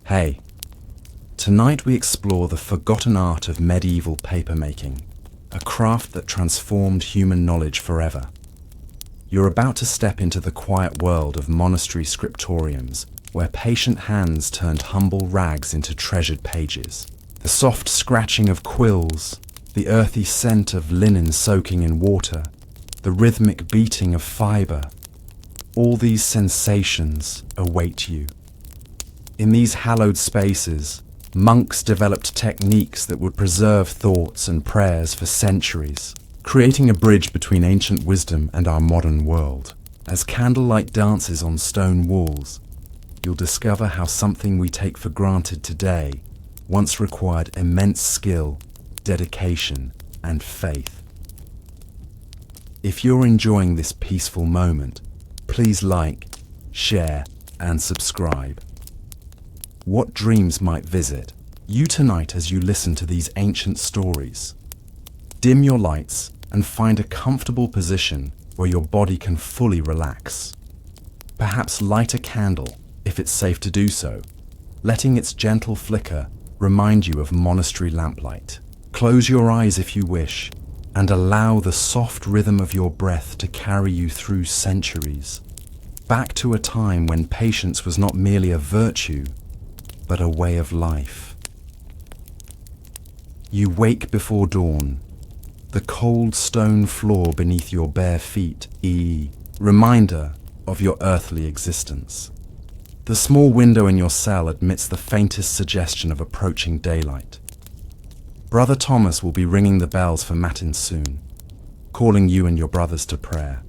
Hey, tonight we explore the forgotten art of medieval papermaking, a craft that transformed human knowledge forever. You're about to step into the quiet world of monastery scriptoriums, where patient hands turned humble rags into treasured pages. The soft scratching of quills, the earthy scent of linen soaking in water, the rhythmic beating of fibre, all these sensations await you. In these hallowed spaces, monks developed techniques that would preserve thoughts and prayers for centuries, creating a bridge between ancient wisdom and our modern world. As candlelight dances on stone walls, you'll discover how something we take for granted today once required immense skill, dedication, and faith. If you're enjoying this peaceful moment, please like, share, and subscribe. What dreams might visit you tonight as you listen to these ancient stories? Dim your lights and find a comfortable position where your body can fully relax. Perhaps light a candle, if it's safe to do so, letting its gentle flicker remind you of monastery lamplight. Close your eyes if you wish, and allow the soft rhythm of your breath to carry you through centuries, back to a time when patience was not merely a virtue, but a way of life. You wake before dawn, the cold stone floor beneath your bare feet, reminder of your earthly existence. The small window in your cell admits the faintest suggestion of approaching daylight. Brother Thomas will be ringing the bells for matins soon, calling you and your brothers to prayer.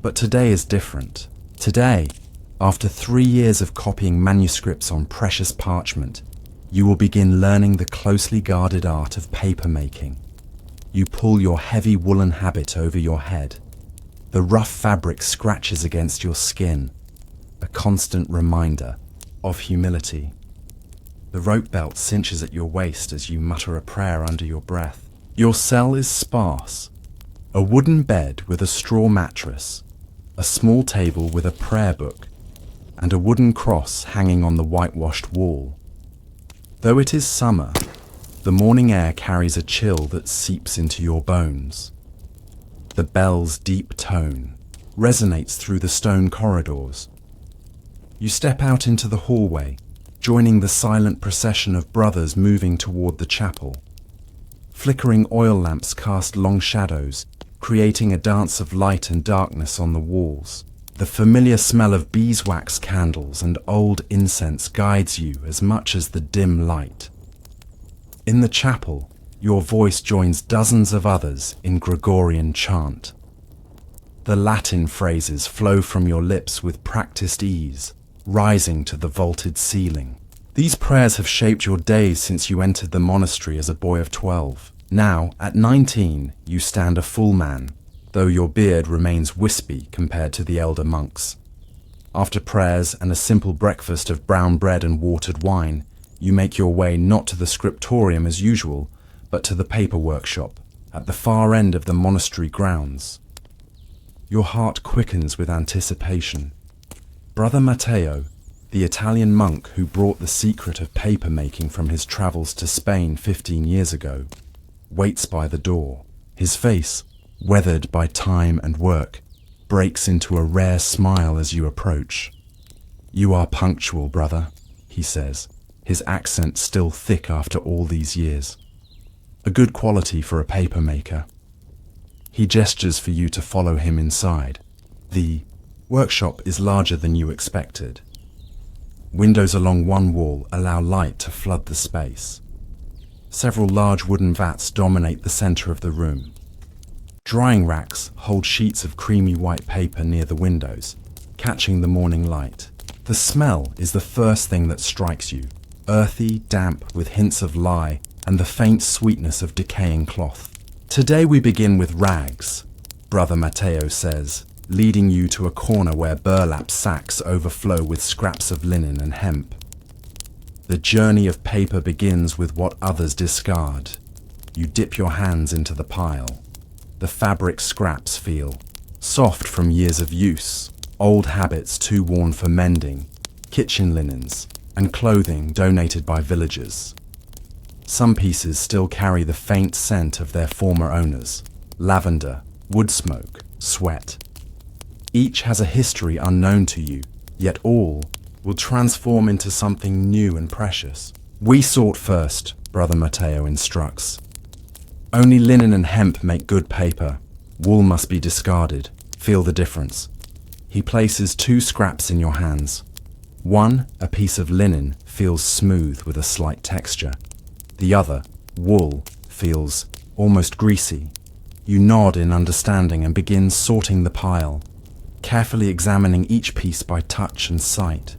But today is different. Today, after 3 years of copying manuscripts on precious parchment, you will begin learning the closely guarded art of paper making. You pull your heavy woolen habit over your head. The rough fabric scratches against your skin, a constant reminder of humility. The rope belt cinches at your waist as you mutter a prayer under your breath. Your cell is sparse. A wooden bed with a straw mattress, a small table with a prayer book, and a wooden cross hanging on the whitewashed wall. Though it is summer, the morning air carries a chill that seeps into your bones. The bell's deep tone resonates through the stone corridors. You step out into the hallway, joining the silent procession of brothers moving toward the chapel. Flickering oil lamps cast long shadows, creating a dance of light and darkness on the walls. The familiar smell of beeswax candles and old incense guides you as much as the dim light. In the chapel, your voice joins dozens of others in Gregorian chant. The Latin phrases flow from your lips with practiced ease, rising to the vaulted ceiling. These prayers have shaped your days since you entered the monastery as a boy of 12. Now, at 19, you stand a full man, though your beard remains wispy compared to the elder monks. After prayers and a simple breakfast of brown bread and watered wine, you make your way not to the scriptorium as usual, but to the paper workshop, at the far end of the monastery grounds. Your heart quickens with anticipation. Brother Matteo, the Italian monk who brought the secret of paper making from his travels to Spain 15 years ago, waits by the door. His face, weathered by time and work, breaks into a rare smile as you approach. "You are punctual, brother," he says, his accent still thick after all these years. A good quality for a paper maker. He gestures for you to follow him inside. The workshop is larger than you expected. Windows along one wall allow light to flood the space. Several large wooden vats dominate the center of the room. Drying racks hold sheets of creamy white paper near the windows, catching the morning light. The smell is the first thing that strikes you, earthy, damp, with hints of lye and the faint sweetness of decaying cloth. "Today we begin with rags," Brother Matteo says, leading you to a corner where burlap sacks overflow with scraps of linen and hemp. The journey of paper begins with what others discard. You dip your hands into the pile. The fabric scraps feel soft from years of use, old habits too worn for mending, kitchen linens, and clothing donated by villagers. Some pieces still carry the faint scent of their former owners: lavender, wood smoke, sweat. Each has a history unknown to you, yet all will transform into something new and precious. We sort first, Brother Matteo instructs. Only linen and hemp make good paper. Wool must be discarded. Feel the difference. He places 2 scraps in your hands. One, a piece of linen, feels smooth with a slight texture. The other, wool, feels almost greasy. You nod in understanding and begin sorting the pile, carefully examining each piece by touch and sight.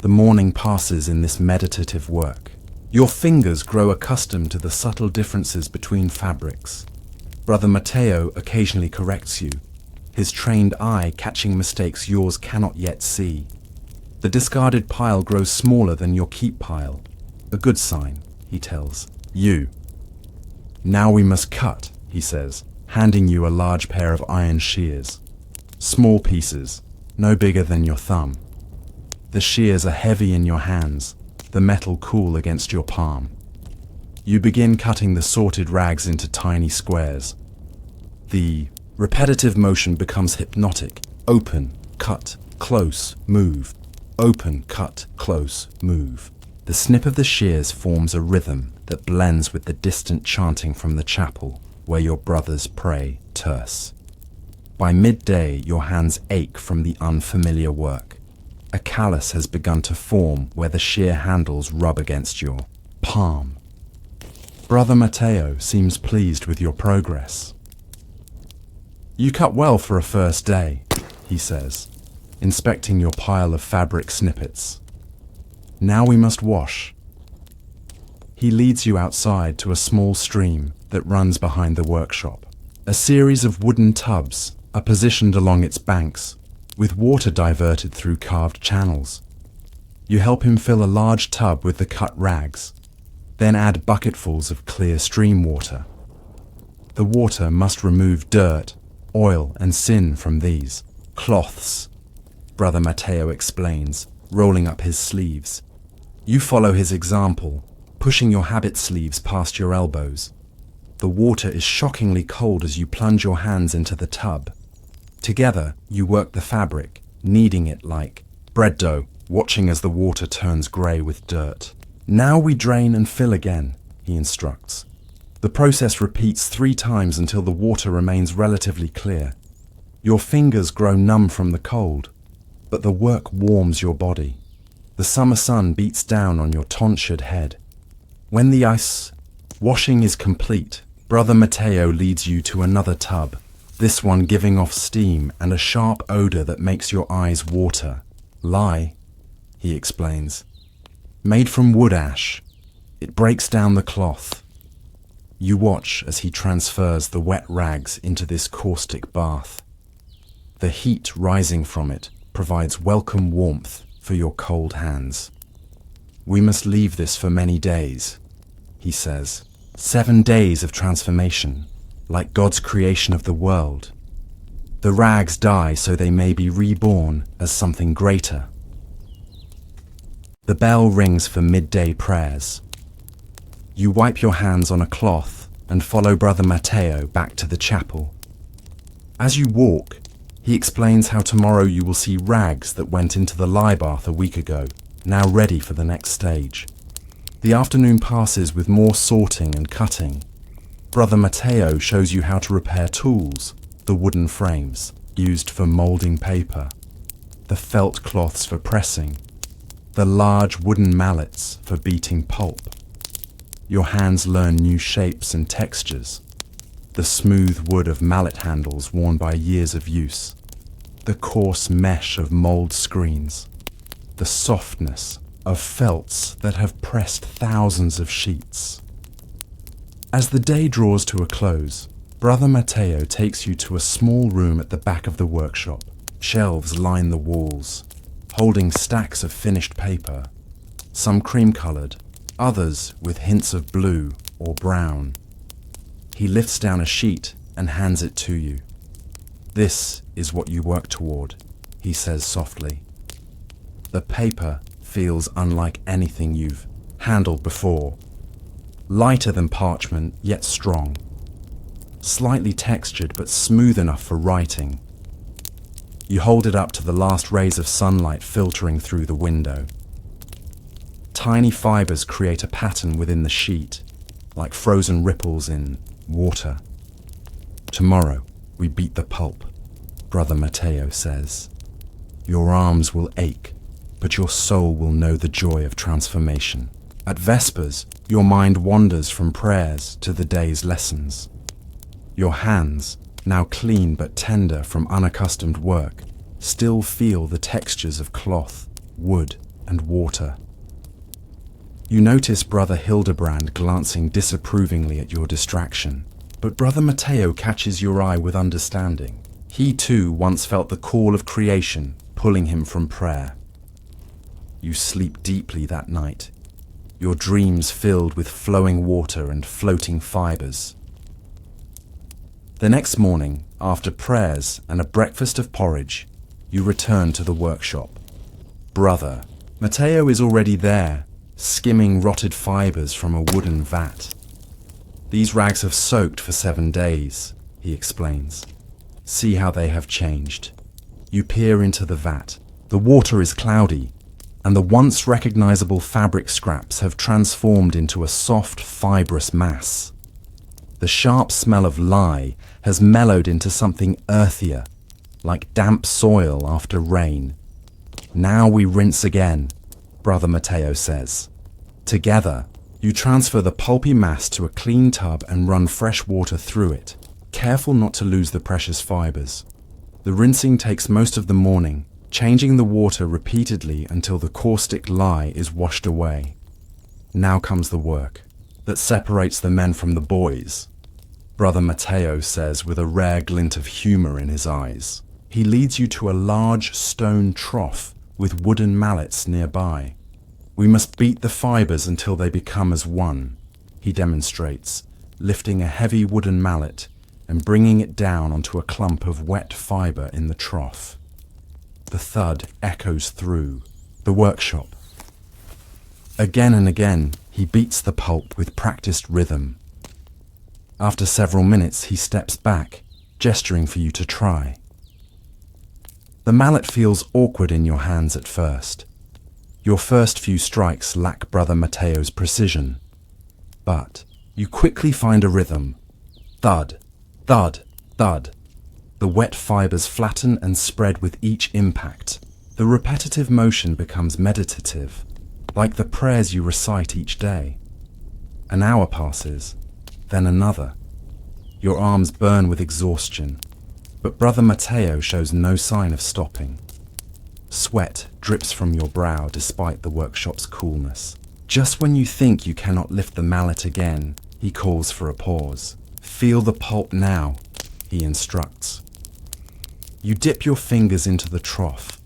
The morning passes in this meditative work. Your fingers grow accustomed to the subtle differences between fabrics. Brother Matteo occasionally corrects you, his trained eye catching mistakes yours cannot yet see. The discarded pile grows smaller than your keep pile. A good sign, he tells you. Now we must cut, he says, handing you a large pair of iron shears. Small pieces, no bigger than your thumb. The shears are heavy in your hands, the metal cool against your palm. You begin cutting the sorted rags into tiny squares. The repetitive motion becomes hypnotic. Open, cut, close, move. Open, cut, close, move. The snip of the shears forms a rhythm that blends with the distant chanting from the chapel where your brothers pray terse. By midday, your hands ache from the unfamiliar work. A callus has begun to form where the shear handles rub against your palm. Brother Matteo seems pleased with your progress. You cut well for a first day, he says, inspecting your pile of fabric snippets. Now we must wash. He leads you outside to a small stream that runs behind the workshop. A series of wooden tubs are positioned along its banks, with water diverted through carved channels. You help him fill a large tub with the cut rags, then add bucketfuls of clear stream water. The water must remove dirt, oil, and sin from these cloths, Brother Matteo explains, rolling up his sleeves. You follow his example, pushing your habit sleeves past your elbows. The water is shockingly cold as you plunge your hands into the tub. Together, you work the fabric, kneading it like bread dough, watching as the water turns grey with dirt. Now we drain and fill again, he instructs. The process repeats 3 times until the water remains relatively clear. Your fingers grow numb from the cold, but the work warms your body. The summer sun beats down on your tonsured head. When the ice washing is complete, Brother Matteo leads you to another tub, this one giving off steam and a sharp odor that makes your eyes water. Lye, he explains. Made from wood ash, it breaks down the cloth. You watch as he transfers the wet rags into this caustic bath. The heat rising from it provides welcome warmth for your cold hands. We must leave this for many days, he says. 7 days of transformation, like God's creation of the world. The rags die so they may be reborn as something greater. The bell rings for midday prayers. You wipe your hands on a cloth and follow Brother Matteo back to the chapel. As you walk, he explains how tomorrow you will see rags that went into the lye bath a week ago, now ready for the next stage. The afternoon passes with more sorting and cutting. Brother Matteo shows you how to repair tools, the wooden frames used for moulding paper, the felt cloths for pressing, the large wooden mallets for beating pulp. Your hands learn new shapes and textures, the smooth wood of mallet handles worn by years of use, the coarse mesh of mould screens, the softness of felts that have pressed thousands of sheets. As the day draws to a close, Brother Matteo takes you to a small room at the back of the workshop. Shelves line the walls, holding stacks of finished paper, some cream-coloured, others with hints of blue or brown. He lifts down a sheet and hands it to you. This is what you work toward, he says softly. The paper feels unlike anything you've handled before. Lighter than parchment, yet strong. Slightly textured, but smooth enough for writing. You hold it up to the last rays of sunlight filtering through the window. Tiny fibers create a pattern within the sheet, like frozen ripples in water. Tomorrow, we beat the pulp, Brother Matteo says. Your arms will ache, but your soul will know the joy of transformation. At Vespers, your mind wanders from prayers to the day's lessons. Your hands, now clean but tender from unaccustomed work, still feel the textures of cloth, wood, and water. You notice Brother Hildebrand glancing disapprovingly at your distraction, but Brother Matteo catches your eye with understanding. He too once felt the call of creation pulling him from prayer. You sleep deeply that night, your dreams filled with flowing water and floating fibers. The next morning, after prayers and a breakfast of porridge, you return to the workshop. Brother Matteo is already there, skimming rotted fibers from a wooden vat. These rags have soaked for 7 days, he explains. See how they have changed. You peer into the vat. The water is cloudy, and the once recognizable fabric scraps have transformed into a soft, fibrous mass. The sharp smell of lye has mellowed into something earthier, like damp soil after rain. Now we rinse again, Brother Matteo says. Together, you transfer the pulpy mass to a clean tub and run fresh water through it, careful not to lose the precious fibers. The rinsing takes most of the morning, changing the water repeatedly until the caustic lye is washed away. Now comes the work that separates the men from the boys, Brother Matteo says with a rare glint of humor in his eyes. He leads you to a large stone trough with wooden mallets nearby. We must beat the fibers until they become as one, he demonstrates, lifting a heavy wooden mallet and bringing it down onto a clump of wet fiber in the trough. The thud echoes through the workshop. Again and again, he beats the pulp with practiced rhythm. After several minutes, he steps back, gesturing for you to try. The mallet feels awkward in your hands at first. Your first few strikes lack Brother Matteo's precision. But you quickly find a rhythm. Thud, thud, thud. The wet fibers flatten and spread with each impact. The repetitive motion becomes meditative, like the prayers you recite each day. An hour passes, then another. Your arms burn with exhaustion, but Brother Matteo shows no sign of stopping. Sweat drips from your brow despite the workshop's coolness. Just when you think you cannot lift the mallet again, he calls for a pause. Feel the pulp now, he instructs. You dip your fingers into the trough.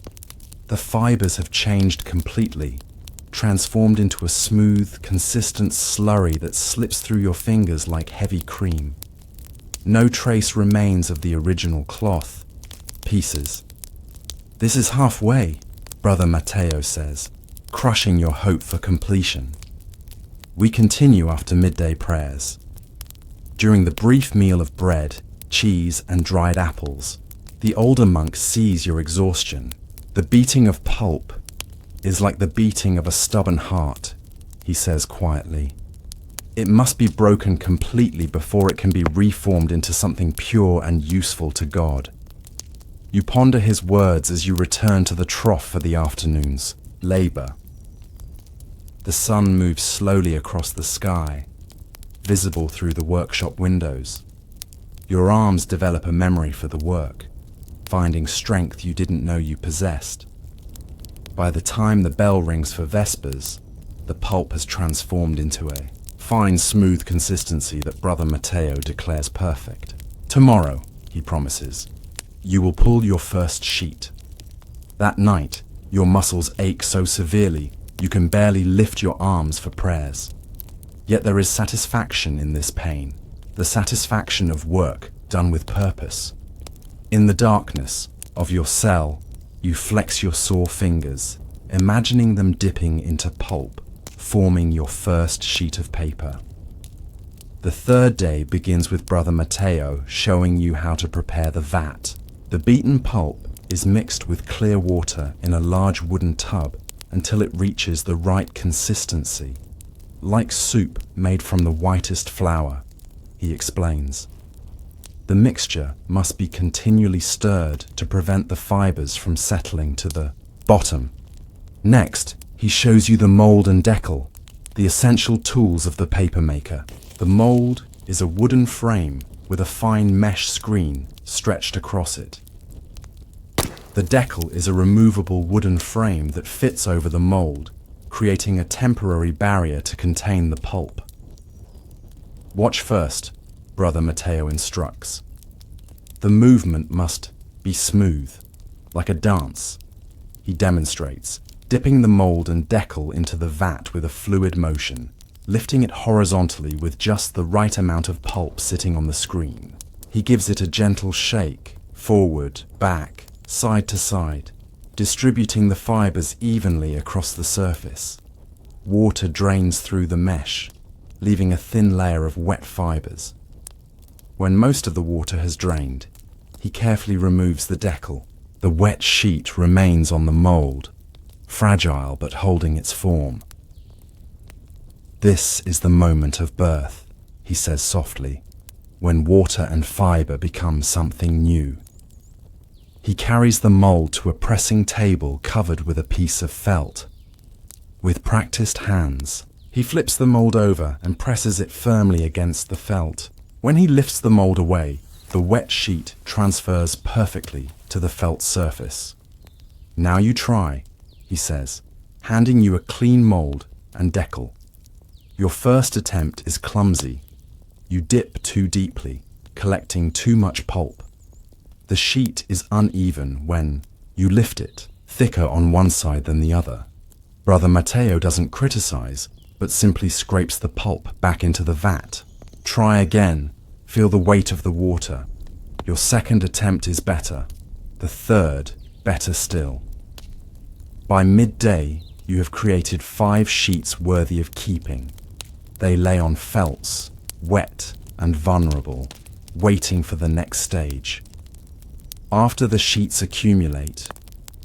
The fibers have changed completely, transformed into a smooth, consistent slurry that slips through your fingers like heavy cream. No trace remains of the original cloth. Pieces. This is halfway, Brother Matteo says, crushing your hope for completion. We continue after midday prayers. During the brief meal of bread, cheese, and dried apples, the older monk sees your exhaustion. The beating of pulp is like the beating of a stubborn heart, he says quietly. It must be broken completely before it can be reformed into something pure and useful to God. You ponder his words as you return to the trough for the afternoon's labor. The sun moves slowly across the sky, visible through the workshop windows. Your arms develop a memory for the work, finding strength you didn't know you possessed. By the time the bell rings for Vespers, the pulp has transformed into a fine, smooth consistency that Brother Matteo declares perfect. Tomorrow, he promises, you will pull your first sheet. That night, your muscles ache so severely you can barely lift your arms for prayers. Yet there is satisfaction in this pain, the satisfaction of work done with purpose. In the darkness of your cell, you flex your sore fingers, imagining them dipping into pulp, forming your first sheet of paper. The third day begins with Brother Matteo showing you how to prepare the vat. The beaten pulp is mixed with clear water in a large wooden tub until it reaches the right consistency, like soup made from the whitest flour, he explains. The mixture must be continually stirred to prevent the fibers from settling to the bottom. Next, he shows you the mold and decal, the essential tools of the paper maker. The mold is a wooden frame with a fine mesh screen stretched across it. The decal is a removable wooden frame that fits over the mold, creating a temporary barrier to contain the pulp. Watch first, Brother Matteo instructs. The movement must be smooth, like a dance. He demonstrates, dipping the mold and decal into the vat with a fluid motion, lifting it horizontally with just the right amount of pulp sitting on the screen. He gives it a gentle shake, forward, back, side to side, distributing the fibers evenly across the surface. Water drains through the mesh, leaving a thin layer of wet fibers. When most of the water has drained, he carefully removes the decal. The wet sheet remains on the mold, fragile but holding its form. This is the moment of birth, he says softly, when water and fiber become something new. He carries the mold to a pressing table covered with a piece of felt. With practiced hands, he flips the mold over and presses it firmly against the felt. When he lifts the mold away, the wet sheet transfers perfectly to the felt surface. Now you try, he says, handing you a clean mold and decal. Your first attempt is clumsy. You dip too deeply, collecting too much pulp. The sheet is uneven when you lift it, thicker on one side than the other. Brother Matteo doesn't criticize, but simply scrapes the pulp back into the vat. Try again. Feel the weight of the water. Your second attempt is better. The third, better still. By midday, you have created 5 sheets worthy of keeping. They lay on felts, wet and vulnerable, waiting for the next stage. After the sheets accumulate,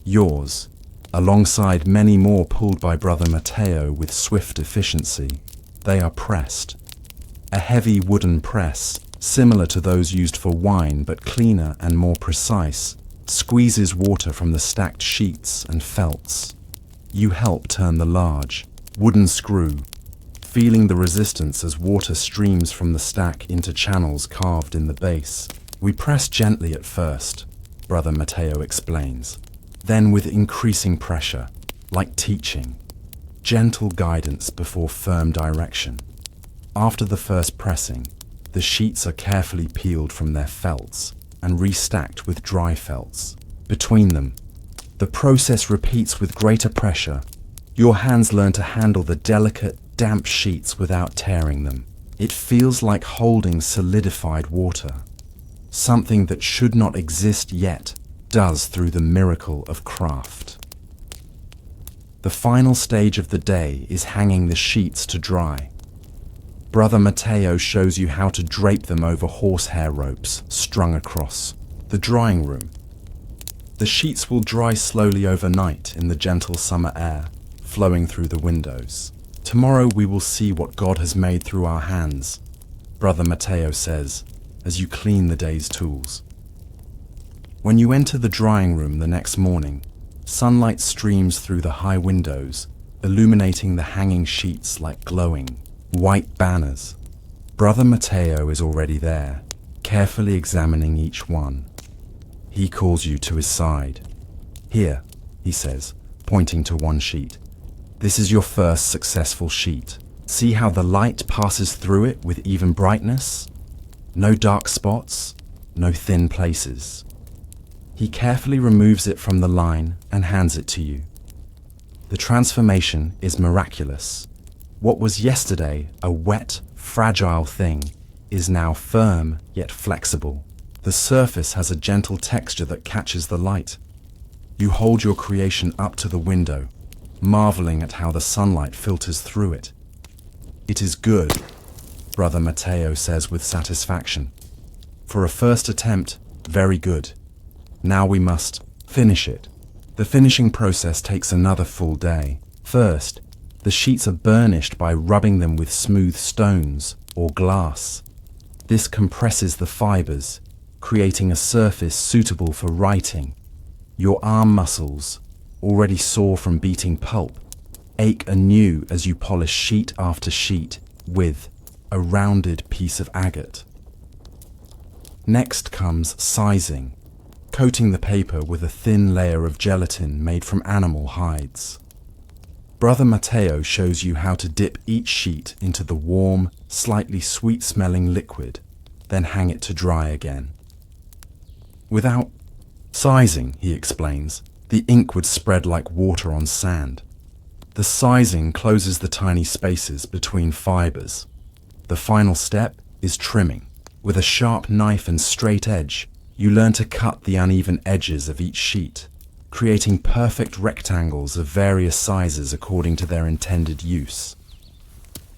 yours, alongside many more pulled by Brother Matteo with swift efficiency, they are pressed. A heavy wooden press, similar to those used for wine but cleaner and more precise, squeezes water from the stacked sheets and felts. You help turn the large, wooden screw, feeling the resistance as water streams from the stack into channels carved in the base. We press gently at first, Brother Matteo explains, then with increasing pressure, like teaching, gentle guidance before firm direction. After the first pressing, the sheets are carefully peeled from their felts and restacked with dry felts. Between them, the process repeats with greater pressure. Your hands learn to handle the delicate, damp sheets without tearing them. It feels like holding solidified water. Something that should not exist yet does through the miracle of craft. The final stage of the day is hanging the sheets to dry. Brother Matteo shows you how to drape them over horsehair ropes strung across the drying room. The sheets will dry slowly overnight in the gentle summer air flowing through the windows. Tomorrow we will see what God has made through our hands, Brother Matteo says, as you clean the day's tools. When you enter the drying room the next morning, sunlight streams through the high windows, illuminating the hanging sheets like glowing, white banners. Brother Matteo is already there, carefully examining each one. He calls you to his side. Here, he says, pointing to one sheet. This is your first successful sheet. See how the light passes through it with even brightness? No dark spots, no thin places. He carefully removes it from the line and hands it to you. The transformation is miraculous. What was yesterday a wet, fragile thing is now firm yet flexible. The surface has a gentle texture that catches the light. You hold your creation up to the window, marveling at how the sunlight filters through it. "It is good," Brother Matteo says with satisfaction. "For a first attempt, very good. Now we must finish it." The finishing process takes another full day. First, the sheets are burnished by rubbing them with smooth stones or glass. This compresses the fibers, creating a surface suitable for writing. Your arm muscles, already sore from beating pulp, ache anew as you polish sheet after sheet with a rounded piece of agate. Next comes sizing, coating the paper with a thin layer of gelatin made from animal hides. Brother Matteo shows you how to dip each sheet into the warm, slightly sweet-smelling liquid, then hang it to dry again. Without sizing, he explains, the ink would spread like water on sand. The sizing closes the tiny spaces between fibers. The final step is trimming. With a sharp knife and straight edge, you learn to cut the uneven edges of each sheet, creating perfect rectangles of various sizes according to their intended use.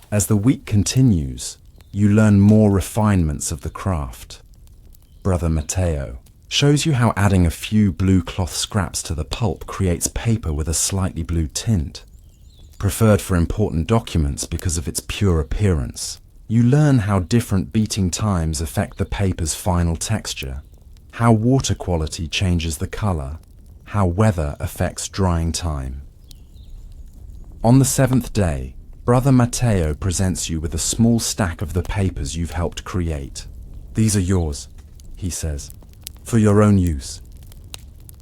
As the week continues, you learn more refinements of the craft. Brother Matteo shows you how adding a few blue cloth scraps to the pulp creates paper with a slightly blue tint. Preferred for important documents because of its pure appearance, you learn how different beating times affect the paper's final texture, how water quality changes the color, how weather affects drying time. On the 7th day, Brother Matteo presents you with a small stack of the papers you've helped create. "These are yours," he says, "for your own use."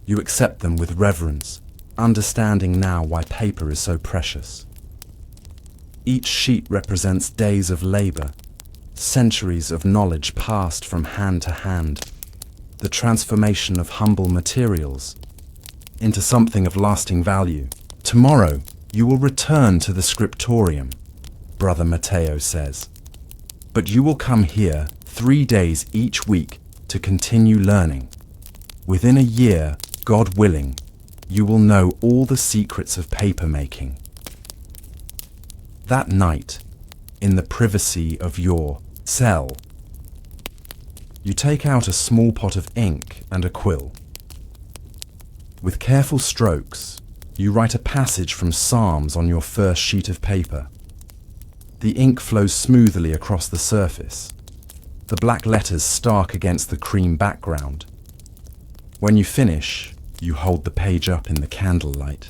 You accept them with reverence, understanding now why paper is so precious. Each sheet represents days of labor, centuries of knowledge passed from hand to hand, the transformation of humble materials into something of lasting value. "Tomorrow, you will return to the scriptorium," Brother Matteo says. "But you will come here 3 days each week to continue learning. Within a year, God willing, you will know all the secrets of paper making." That night, in the privacy of your cell, you take out a small pot of ink and a quill. With careful strokes, you write a passage from Psalms on your first sheet of paper. The ink flows smoothly across the surface, the black letters stark against the cream background. When you finish, you hold the page up in the candlelight.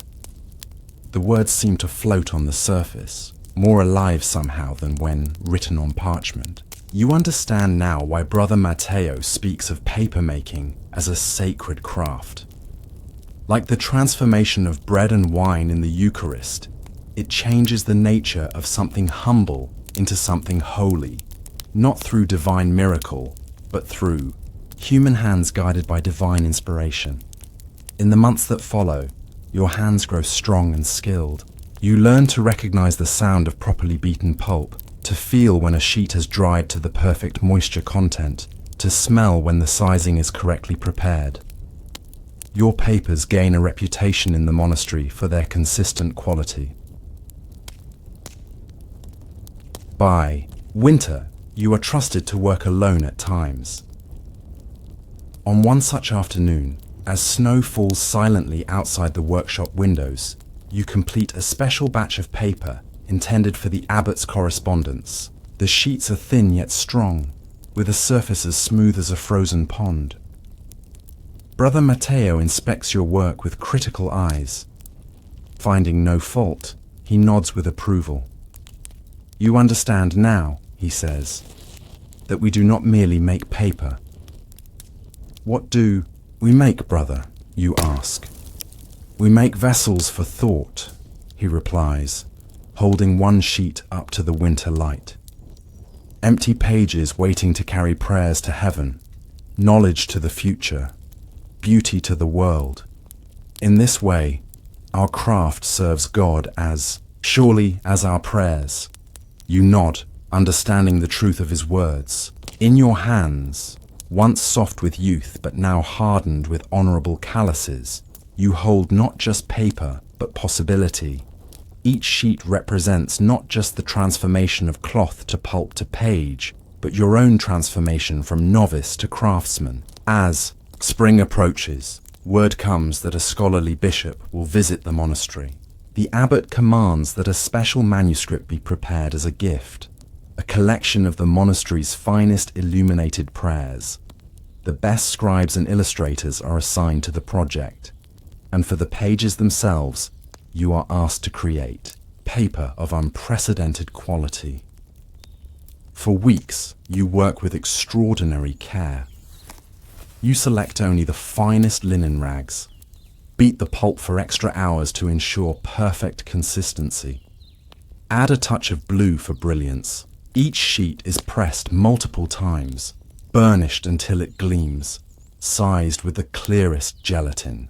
The words seem to float on the surface, more alive somehow than when written on parchment. You understand now why Brother Matteo speaks of paper making as a sacred craft. Like the transformation of bread and wine in the Eucharist, it changes the nature of something humble into something holy, not through divine miracle, but through human hands guided by divine inspiration. In the months that follow, your hands grow strong and skilled. You learn to recognize the sound of properly beaten pulp, to feel when a sheet has dried to the perfect moisture content, to smell when the sizing is correctly prepared. Your papers gain a reputation in the monastery for their consistent quality. By winter, you are trusted to work alone at times. On one such afternoon, as snow falls silently outside the workshop windows, you complete a special batch of paper intended for the abbot's correspondence. The sheets are thin yet strong, with a surface as smooth as a frozen pond. Brother Matteo inspects your work with critical eyes. Finding no fault, he nods with approval. "You understand now," he says, "that we do not merely make paper." "What do we make, brother?" you ask. "We make vessels for thought," he replies, holding one sheet up to the winter light. "Empty pages waiting to carry prayers to heaven, knowledge to the future, beauty to the world. In this way, our craft serves God as surely as our prayers." You nod, understanding the truth of his words. In your hands, once soft with youth but now hardened with honorable calluses, you hold not just paper, but possibility. Each sheet represents not just the transformation of cloth to pulp to page, but your own transformation from novice to craftsman. As spring approaches, word comes that a scholarly bishop will visit the monastery. The abbot commands that a special manuscript be prepared as a gift, a collection of the monastery's finest illuminated prayers. The best scribes and illustrators are assigned to the project, and for the pages themselves, you are asked to create paper of unprecedented quality. For weeks, you work with extraordinary care. You select only the finest linen rags, beat the pulp for extra hours to ensure perfect consistency. Add a touch of blue for brilliance. Each sheet is pressed multiple times, burnished until it gleams, sized with the clearest gelatin.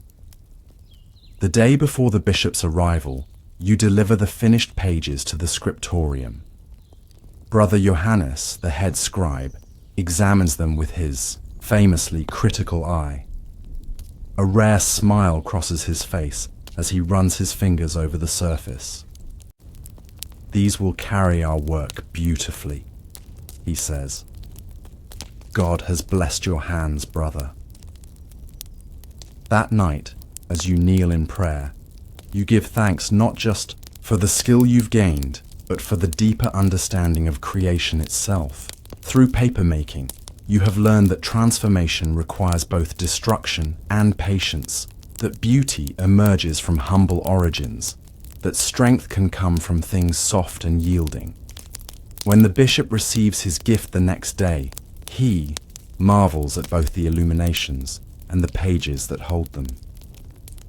The day before the bishop's arrival, you deliver the finished pages to the scriptorium. Brother Johannes, the head scribe, examines them with his famously critical eye. A rare smile crosses his face as he runs his fingers over the surface. "These will carry our work beautifully," he says. "God has blessed your hands, brother." That night, as you kneel in prayer, you give thanks not just for the skill you've gained, but for the deeper understanding of creation itself. Through papermaking, you have learned that transformation requires both destruction and patience, that beauty emerges from humble origins, that strength can come from things soft and yielding. When the bishop receives his gift the next day, he marvels at both the illuminations and the pages that hold them.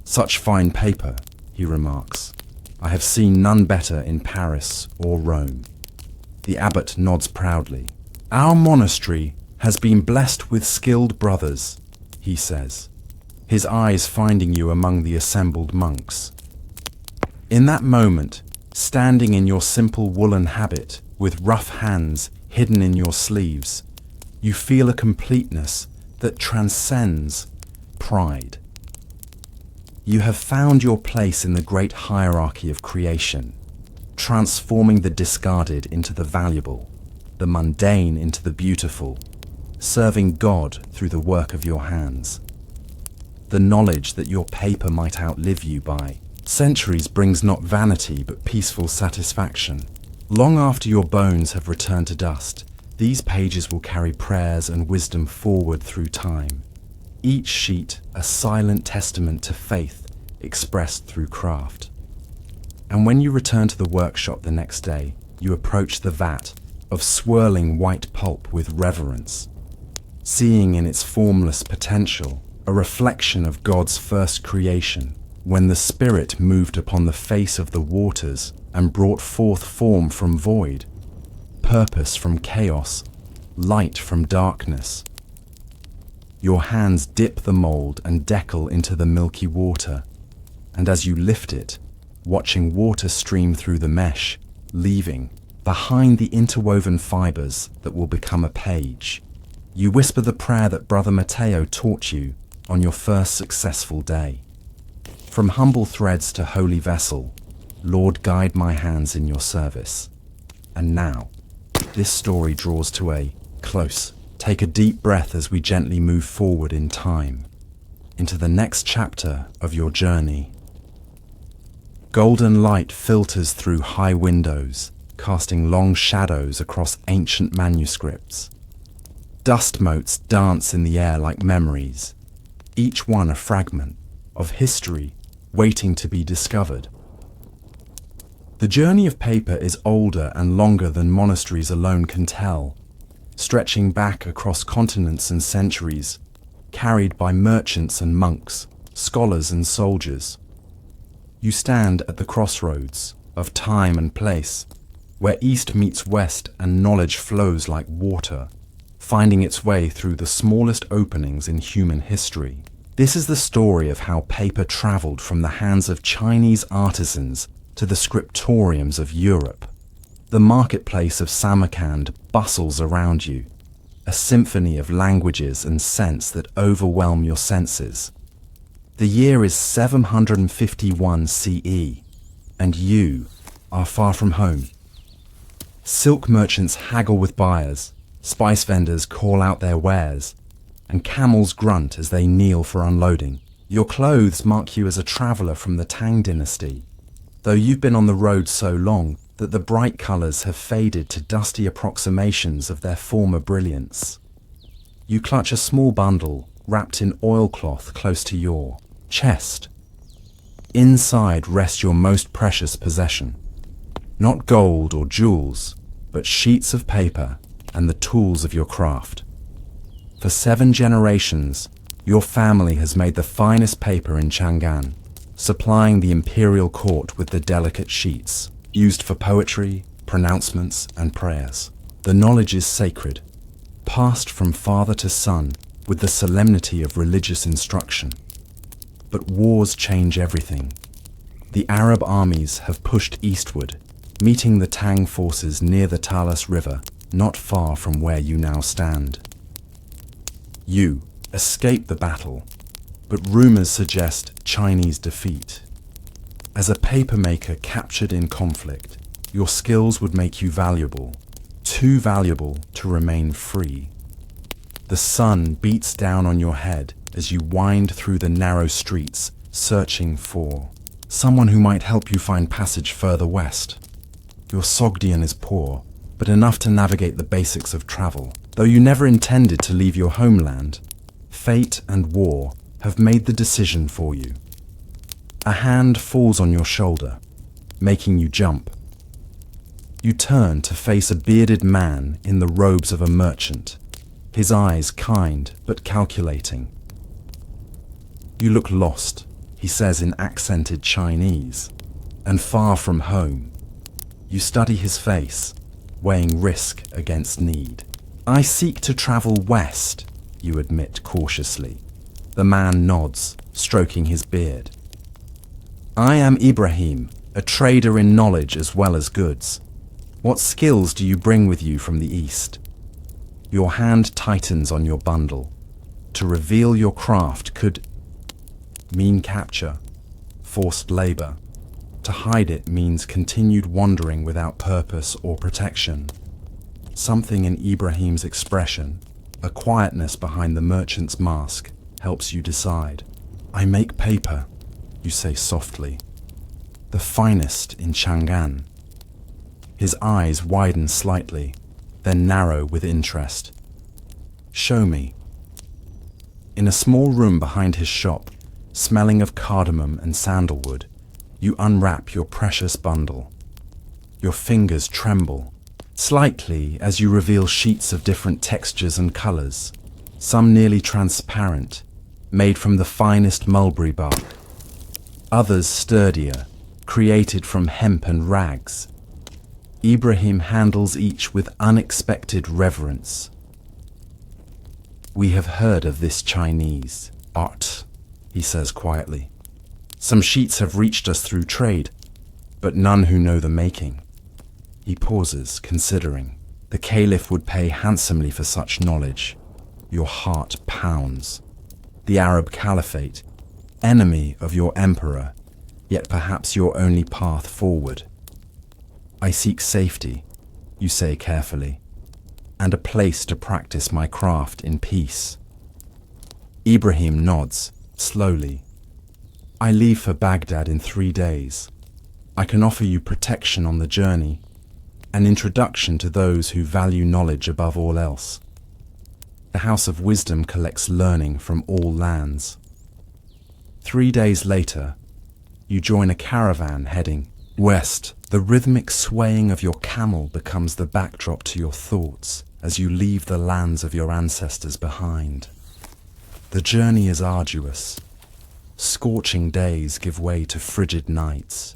"Such fine paper," he remarks. "I have seen none better in Paris or Rome." The abbot nods proudly. "Our monastery has been blessed with skilled brothers," he says, his eyes finding you among the assembled monks. In that moment, standing in your simple woolen habit, with rough hands hidden in your sleeves, you feel a completeness that transcends pride. You have found your place in the great hierarchy of creation, transforming the discarded into the valuable, the mundane into the beautiful, serving God through the work of your hands. The knowledge that your paper might outlive you by centuries brings not vanity but peaceful satisfaction. Long after your bones have returned to dust, these pages will carry prayers and wisdom forward through time. Each sheet a silent testament to faith expressed through craft. And when you return to the workshop the next day, you approach the vat of swirling white pulp with reverence, seeing in its formless potential a reflection of God's first creation, when the Spirit moved upon the face of the waters and brought forth form from void, purpose from chaos, light from darkness. Your hands dip the mold and decal into the milky water, and as you lift it, watching water stream through the mesh, leaving behind the interwoven fibers that will become a page, you whisper the prayer that Brother Matteo taught you on your first successful day. From humble threads to holy vessel, Lord, guide my hands in your service. And now, this story draws to a close. Take a deep breath as we gently move forward in time, into the next chapter of your journey. Golden light filters through high windows, casting long shadows across ancient manuscripts. Dust motes dance in the air like memories, each one a fragment of history waiting to be discovered. The journey of paper is older and longer than monasteries alone can tell, stretching back across continents and centuries, carried by merchants and monks, scholars and soldiers. You stand at the crossroads of time and place, where east meets west and knowledge flows like water, finding its way through the smallest openings in human history. This is the story of how paper traveled from the hands of Chinese artisans to the scriptoriums of Europe. The marketplace of Samarkand bustles around you, a symphony of languages and scents that overwhelm your senses. The year is 751 CE, and you are far from home. Silk merchants haggle with buyers, spice vendors call out their wares, and camels grunt as they kneel for unloading. Your clothes mark you as a traveller from the Tang dynasty, though you've been on the road so long that the bright colours have faded to dusty approximations of their former brilliance. You clutch a small bundle wrapped in oilcloth close to your chest. Inside rests your most precious possession. Not gold or jewels, but sheets of paper and the tools of your craft. For 7 generations, your family has made the finest paper in Chang'an, supplying the imperial court with the delicate sheets used for poetry, pronouncements, and prayers. The knowledge is sacred, passed from father to son with the solemnity of religious instruction. But wars change everything. The Arab armies have pushed eastward, meeting the Tang forces near the Talas River, not far from where you now stand. You escape the battle, but rumors suggest Chinese defeat. As a papermaker captured in conflict, your skills would make you valuable, too valuable to remain free. The sun beats down on your head as you wind through the narrow streets, searching for someone who might help you find passage further west. Your Sogdian is poor, but enough to navigate the basics of travel. Though you never intended to leave your homeland, fate and war have made the decision for you. A hand falls on your shoulder, making you jump. You turn to face a bearded man in the robes of a merchant, his eyes kind but calculating. You look lost, he says in accented Chinese, and far from home. You study his face, weighing risk against need. I seek to travel west, you admit cautiously. The man nods, stroking his beard. I am Ibrahim, a trader in knowledge as well as goods. What skills do you bring with you from the east? Your hand tightens on your bundle. To reveal your craft could mean capture, forced labor. To hide it means continued wandering without purpose or protection. Something in Ibrahim's expression, a quietness behind the merchant's mask, helps you decide. I make paper, you say softly. The finest in Chang'an. His eyes widen slightly, then narrow with interest. Show me. In a small room behind his shop, smelling of cardamom and sandalwood, you unwrap your precious bundle. Your fingers tremble slightly as you reveal sheets of different textures and colors, some nearly transparent, made from the finest mulberry bark. Others sturdier, created from hemp and rags. Ibrahim handles each with unexpected reverence. We have heard of this Chinese art, he says quietly. Some sheets have reached us through trade, but none who know the making. He pauses, considering. The caliph would pay handsomely for such knowledge. Your heart pounds. The Arab caliphate, enemy of your emperor, yet perhaps your only path forward. I seek safety, you say carefully, and a place to practice my craft in peace. Ibrahim nods, slowly. I leave for Baghdad in 3 days. I can offer you protection on the journey, an introduction to those who value knowledge above all else. The House of Wisdom collects learning from all lands. 3 days later, you join a caravan heading west. The rhythmic swaying of your camel becomes the backdrop to your thoughts as you leave the lands of your ancestors behind. The journey is arduous. Scorching days give way to frigid nights.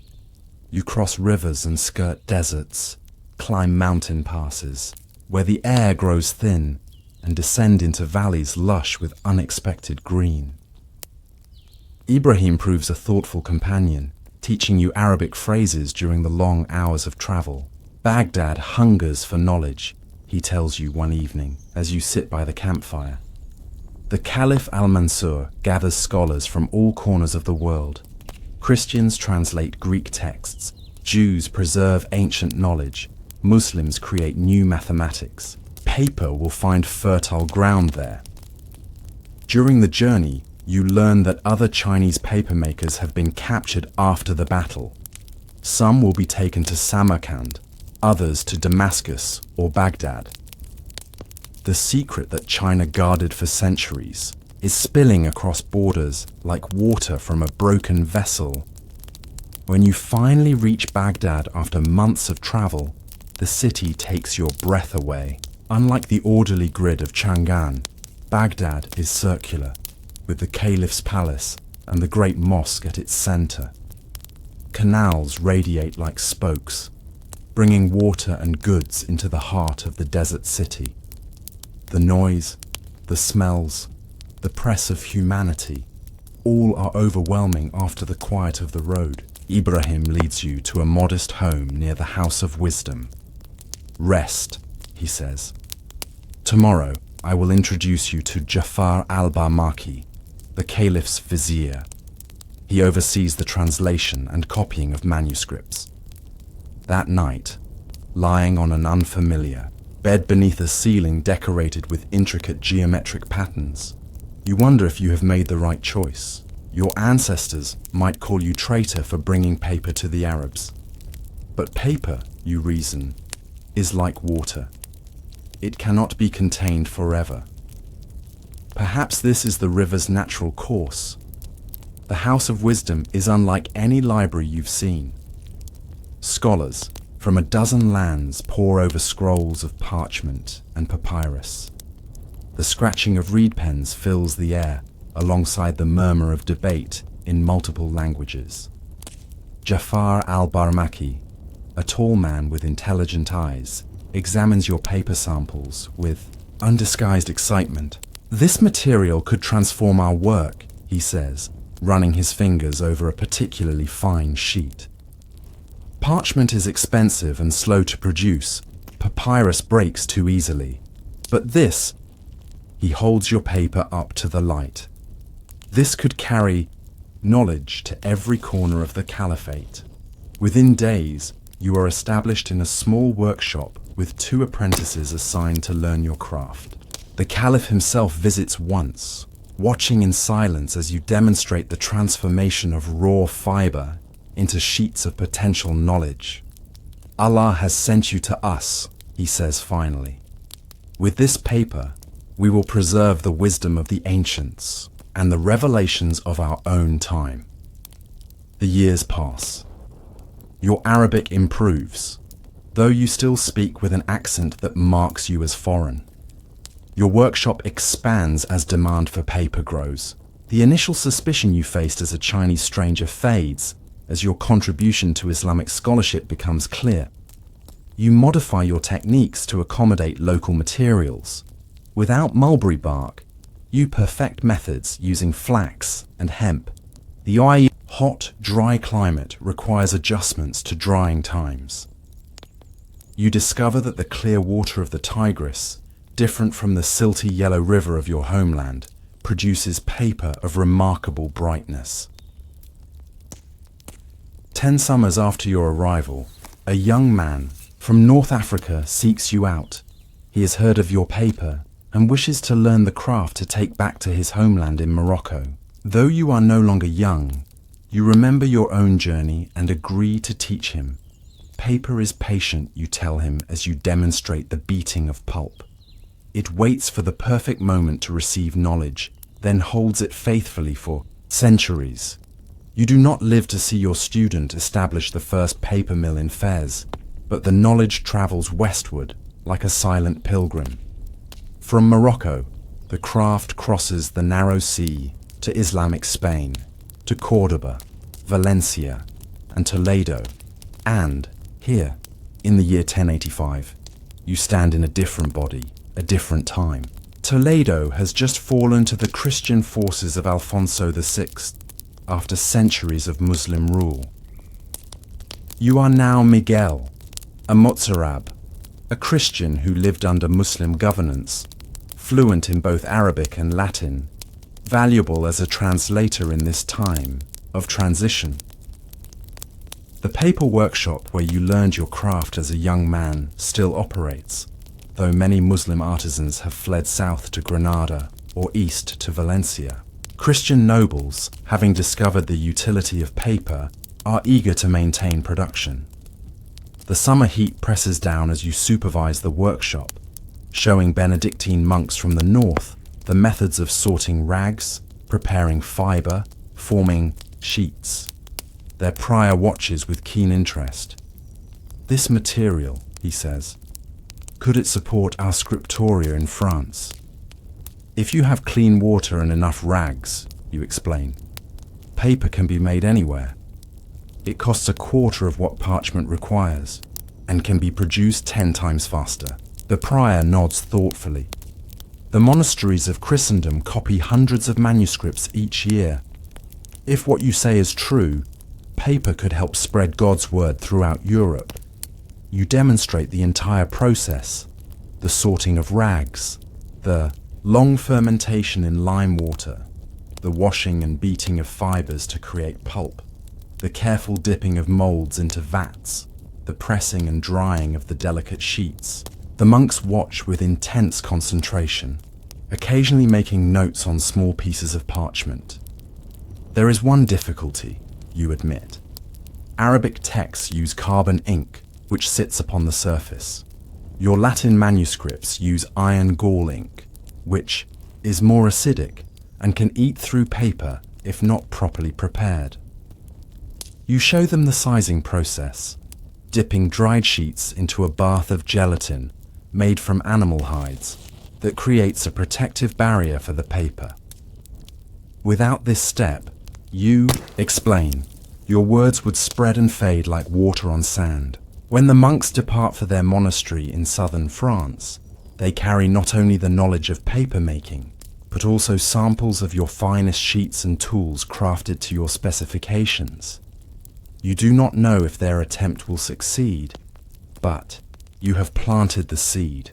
You cross rivers and skirt deserts, climb mountain passes, where the air grows thin, and descend into valleys lush with unexpected green. Ibrahim proves a thoughtful companion, teaching you Arabic phrases during the long hours of travel. Baghdad hungers for knowledge, he tells you one evening as you sit by the campfire. The Caliph al-Mansur gathers scholars from all corners of the world. Christians translate Greek texts, Jews preserve ancient knowledge, Muslims create new mathematics. Paper will find fertile ground there. During the journey, you learn that other Chinese papermakers have been captured after the battle. Some will be taken to Samarkand, others to Damascus or Baghdad. The secret that China guarded for centuries is spilling across borders like water from a broken vessel. When you finally reach Baghdad after months of travel, the city takes your breath away. Unlike the orderly grid of Chang'an, Baghdad is circular, with the Caliph's palace and the great mosque at its center. Canals radiate like spokes, bringing water and goods into the heart of the desert city. The noise, the smells, the press of humanity, all are overwhelming after the quiet of the road. Ibrahim leads you to a modest home near the House of Wisdom. Rest, he says. Tomorrow, I will introduce you to Jafar al-Barmaki, the Caliph's vizier. He oversees the translation and copying of manuscripts. That night, lying on an unfamiliar bed beneath a ceiling decorated with intricate geometric patterns, you wonder if you have made the right choice. Your ancestors might call you traitor for bringing paper to the Arabs. But paper, you reason, is like water. It cannot be contained forever. Perhaps this is the river's natural course. The House of Wisdom is unlike any library you've seen. Scholars from a dozen lands pore over scrolls of parchment and papyrus. The scratching of reed pens fills the air, alongside the murmur of debate in multiple languages. Jafar al-Barmaki, a tall man with intelligent eyes, examines your paper samples with undisguised excitement. This material could transform our work, he says, running his fingers over a particularly fine sheet. Parchment is expensive and slow to produce. Papyrus breaks too easily. But this, he holds your paper up to the light. This could carry knowledge to every corner of the caliphate. Within days, you are established in a small workshop with 2 apprentices assigned to learn your craft. The caliph himself visits once, watching in silence as you demonstrate the transformation of raw fiber into sheets of potential knowledge. Allah has sent you to us, he says finally. With this paper, we will preserve the wisdom of the ancients and the revelations of our own time. The years pass. Your Arabic improves, though you still speak with an accent that marks you as foreign. Your workshop expands as demand for paper grows. The initial suspicion you faced as a Chinese stranger fades as your contribution to Islamic scholarship becomes clear. You modify your techniques to accommodate local materials. Without mulberry bark, you perfect methods using flax and hemp. The i.e. hot, dry climate requires adjustments to drying times. You discover that the clear water of the Tigris, different from the silty yellow river of your homeland, produces paper of remarkable brightness. 10 summers after your arrival, a young man from North Africa seeks you out. He has heard of your paper and wishes to learn the craft to take back to his homeland in Morocco. Though you are no longer young, you remember your own journey and agree to teach him. Paper is patient, you tell him as you demonstrate the beating of pulp. It waits for the perfect moment to receive knowledge, then holds it faithfully for centuries. You do not live to see your student establish the first paper mill in Fez, but the knowledge travels westward like a silent pilgrim. From Morocco, the craft crosses the narrow sea to Islamic Spain, to Cordoba, Valencia, and Toledo, and here, in the year 1085, you stand in a different body, a different time. Toledo has just fallen to the Christian forces of Alfonso VI after centuries of Muslim rule. You are now Miguel, a Mozarab, a Christian who lived under Muslim governance, fluent in both Arabic and Latin, valuable as a translator in this time of transition. The paper workshop where you learned your craft as a young man still operates, though many Muslim artisans have fled south to Granada or east to Valencia. Christian nobles, having discovered the utility of paper, are eager to maintain production. The summer heat presses down as you supervise the workshop, showing Benedictine monks from the north the methods of sorting rags, preparing fibre, forming sheets. Their prior watches with keen interest. This material, he says, could it support our scriptoria in France? If you have clean water and enough rags, you explain, paper can be made anywhere. It costs a quarter of what parchment requires and can be produced 10 times faster. The prior nods thoughtfully. The monasteries of Christendom copy hundreds of manuscripts each year. If what you say is true, paper could help spread God's word throughout Europe. You demonstrate the entire process, the sorting of rags, the long fermentation in lime water, the washing and beating of fibers to create pulp, the careful dipping of molds into vats, the pressing and drying of the delicate sheets. The monks watch with intense concentration, occasionally making notes on small pieces of parchment. There is one difficulty, you admit. Arabic texts use carbon ink, which sits upon the surface. Your Latin manuscripts use iron gall ink, which is more acidic and can eat through paper if not properly prepared. You show them the sizing process, dipping dried sheets into a bath of gelatin made from animal hides that creates a protective barrier for the paper. Without this step, you explain, your words would spread and fade like water on sand. When the monks depart for their monastery in southern France, they carry not only the knowledge of paper making, but also samples of your finest sheets and tools crafted to your specifications. You do not know if their attempt will succeed, but you have planted the seed.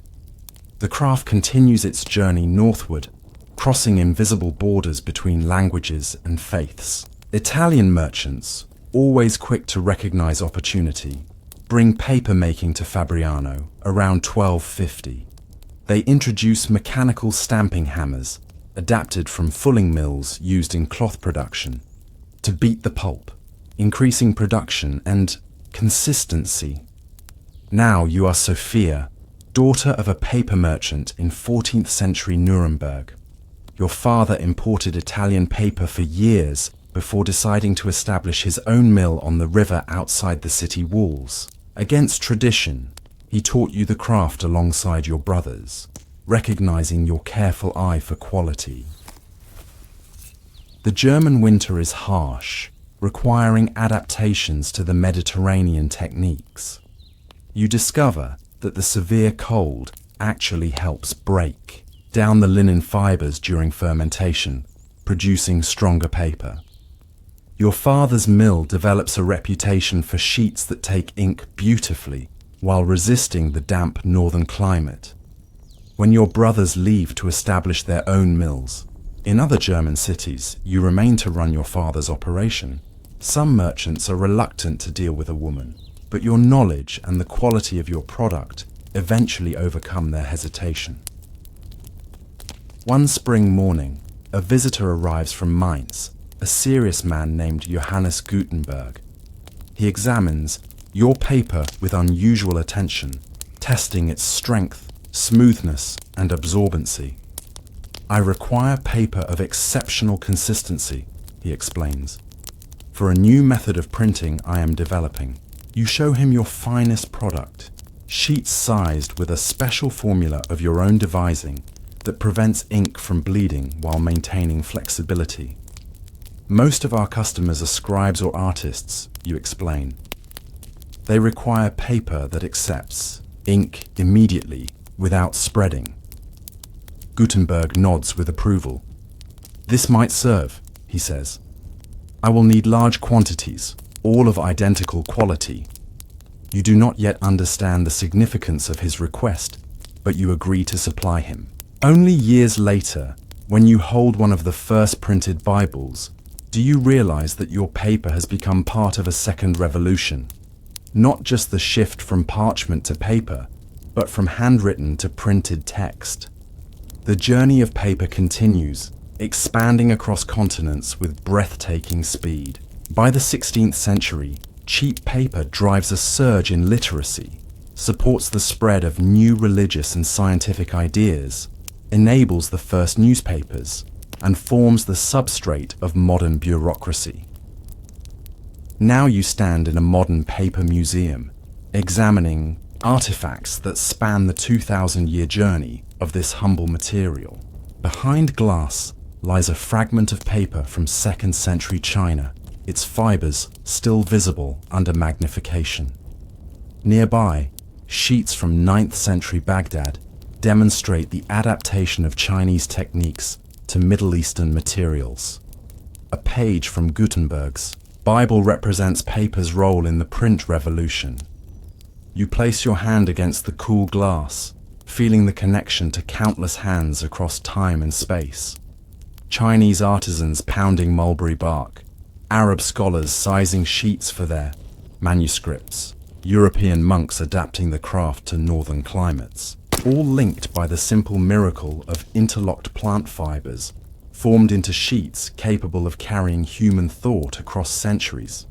The craft continues its journey northward, crossing invisible borders between languages and faiths. Italian merchants, always quick to recognize opportunity, bring paper making to Fabriano around 1250. They introduce mechanical stamping hammers, adapted from fulling mills used in cloth production, to beat the pulp, increasing production and consistency. Now you are Sophia, daughter of a paper merchant in 14th century Nuremberg. Your father imported Italian paper for years before deciding to establish his own mill on the river outside the city walls. Against tradition, he taught you the craft alongside your brothers, recognizing your careful eye for quality. The German winter is harsh, requiring adaptations to the Mediterranean techniques. You discover that the severe cold actually helps break down the linen fibers during fermentation, producing stronger paper. Your father's mill develops a reputation for sheets that take ink beautifully while resisting the damp northern climate. When your brothers leave to establish their own mills, in other German cities, you remain to run your father's operation. Some merchants are reluctant to deal with a woman, but your knowledge and the quality of your product eventually overcome their hesitation. One spring morning, a visitor arrives from Mainz, a serious man named Johannes Gutenberg. He examines your paper with unusual attention, testing its strength, smoothness, and absorbency. I require paper of exceptional consistency, he explains, for a new method of printing I am developing. You show him your finest product, sheets sized with a special formula of your own devising that prevents ink from bleeding while maintaining flexibility. Most of our customers are scribes or artists, you explain. They require paper that accepts ink immediately without spreading. Gutenberg nods with approval. This might serve, he says. I will need large quantities, all of identical quality. You do not yet understand the significance of his request, but you agree to supply him. Only years later, when you hold one of the first printed Bibles, do you realize that your paper has become part of a second revolution? Not just the shift from parchment to paper, but from handwritten to printed text. The journey of paper continues, expanding across continents with breathtaking speed. By the 16th century, cheap paper drives a surge in literacy, supports the spread of new religious and scientific ideas, enables the first newspapers, and forms the substrate of modern bureaucracy. Now you stand in a modern paper museum, examining artifacts that span the 2,000-year journey of this humble material. Behind glass lies a fragment of paper from 2nd century China, its fibers still visible under magnification. Nearby, sheets from 9th century Baghdad demonstrate the adaptation of Chinese techniques to Middle Eastern materials. A page from Gutenberg's Bible represents paper's role in the print revolution. You place your hand against the cool glass, feeling the connection to countless hands across time and space. Chinese artisans pounding mulberry bark, Arab scholars sizing sheets for their manuscripts, European monks adapting the craft to northern climates, all linked by the simple miracle of interlocked plant fibers formed into sheets capable of carrying human thought across centuries.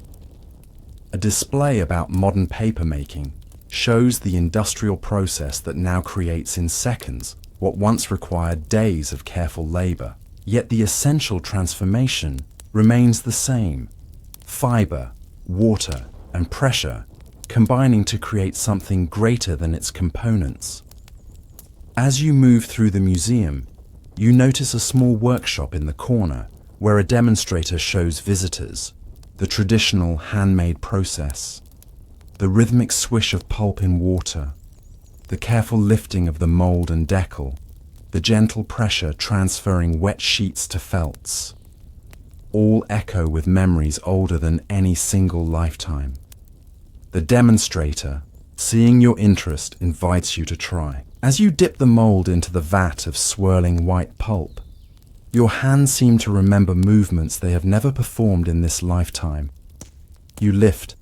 A display about modern paper making shows the industrial process that now creates in seconds what once required days of careful labor. Yet the essential transformation remains the same: fiber, water, and pressure combining to create something greater than its components. As you move through the museum, you notice a small workshop in the corner where a demonstrator shows visitors the traditional handmade process, the rhythmic swish of pulp in water, the careful lifting of the mold and decal, the gentle pressure transferring wet sheets to felts. All echo with memories older than any single lifetime. The demonstrator, seeing your interest, invites you to try. As you dip the mold into the vat of swirling white pulp, your hands seem to remember movements they have never performed in this lifetime. You lift,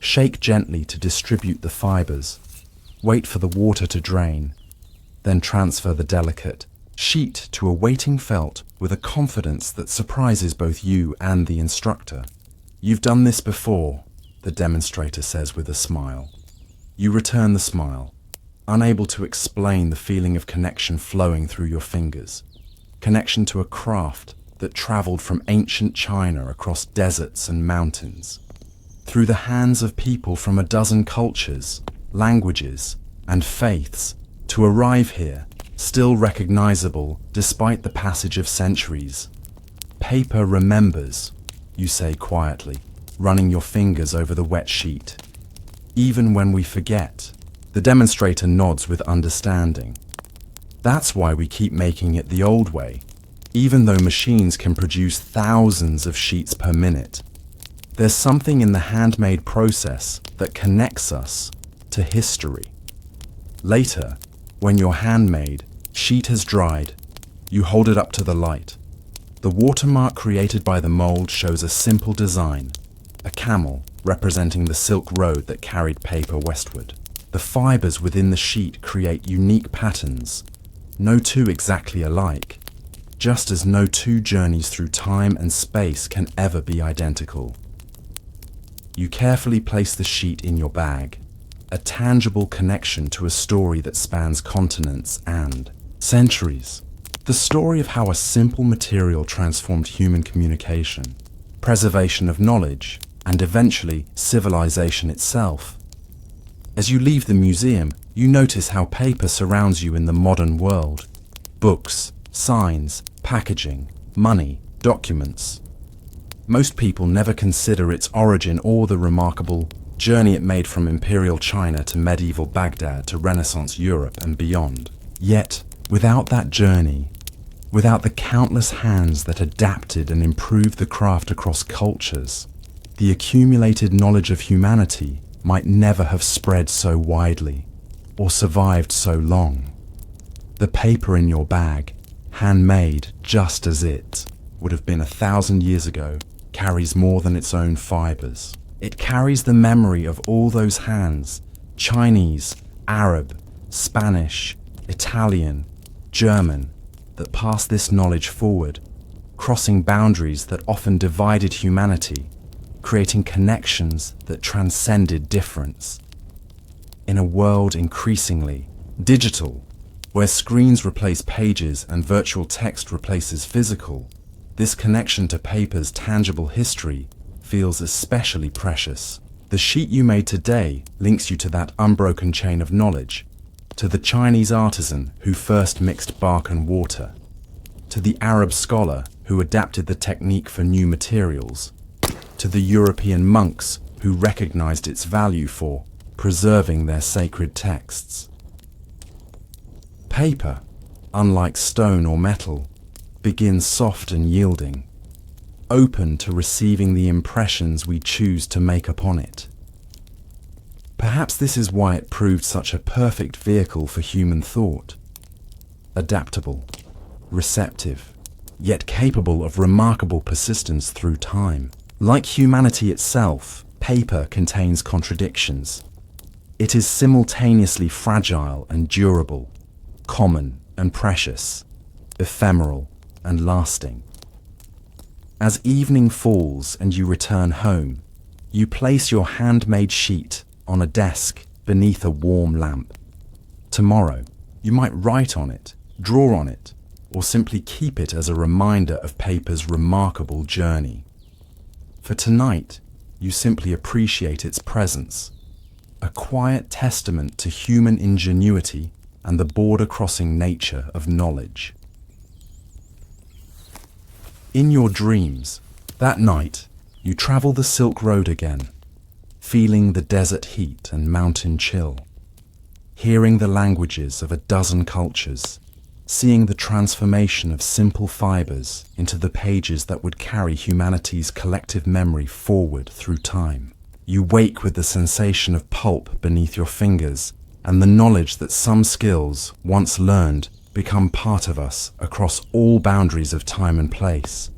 shake gently to distribute the fibers, wait for the water to drain, then transfer the delicate sheet to a waiting felt with a confidence that surprises both you and the instructor. "You've done this before," the demonstrator says with a smile. You return the smile, unable to explain the feeling of connection flowing through your fingers. Connection to a craft that traveled from ancient China across deserts and mountains, through the hands of people from a dozen cultures, languages, and faiths, to arrive here, still recognizable despite the passage of centuries. "Paper remembers," you say quietly, running your fingers over the wet sheet. "Even when we forget." The demonstrator nods with understanding. "That's why we keep making it the old way, even though machines can produce thousands of sheets per minute. There's something in the handmade process that connects us to history." Later, when your handmade sheet has dried, you hold it up to the light. The watermark created by the mold shows a simple design, a camel representing the Silk Road that carried paper westward. The fibers within the sheet create unique patterns, no two exactly alike, just as no two journeys through time and space can ever be identical. You carefully place the sheet in your bag, a tangible connection to a story that spans continents and centuries. The story of how a simple material transformed human communication, preservation of knowledge, and eventually civilization itself. As you leave the museum, you notice how paper surrounds you in the modern world. Books, signs, packaging, money, documents. Most people never consider its origin or the remarkable journey it made from imperial China to medieval Baghdad to Renaissance Europe and beyond. Yet, without that journey, without the countless hands that adapted and improved the craft across cultures, the accumulated knowledge of humanity might never have spread so widely or survived so long. The paper in your bag, handmade just as it would have been 1,000 years ago, carries more than its own fibers. It carries the memory of all those hands, Chinese, Arab, Spanish, Italian, German, that passed this knowledge forward, crossing boundaries that often divided humanity, creating connections that transcended difference. In a world increasingly digital, where screens replace pages and virtual text replaces physical, this connection to paper's tangible history feels especially precious. The sheet you made today links you to that unbroken chain of knowledge, to the Chinese artisan who first mixed bark and water, to the Arab scholar who adapted the technique for new materials, to the European monks who recognized its value for preserving their sacred texts. Paper, unlike stone or metal, begins soft and yielding, open to receiving the impressions we choose to make upon it. Perhaps this is why it proved such a perfect vehicle for human thought. Adaptable, receptive, yet capable of remarkable persistence through time. Like humanity itself, paper contains contradictions. It is simultaneously fragile and durable, common and precious, ephemeral and lasting. As evening falls and you return home, you place your handmade sheet on a desk beneath a warm lamp. Tomorrow, you might write on it, draw on it, or simply keep it as a reminder of paper's remarkable journey. For tonight, you simply appreciate its presence, a quiet testament to human ingenuity and the border-crossing nature of knowledge. In your dreams, that night, you travel the Silk Road again, feeling the desert heat and mountain chill, hearing the languages of a dozen cultures, seeing the transformation of simple fibers into the pages that would carry humanity's collective memory forward through time. You wake with the sensation of pulp beneath your fingers and the knowledge that some skills, once learned, become part of us across all boundaries of time and place.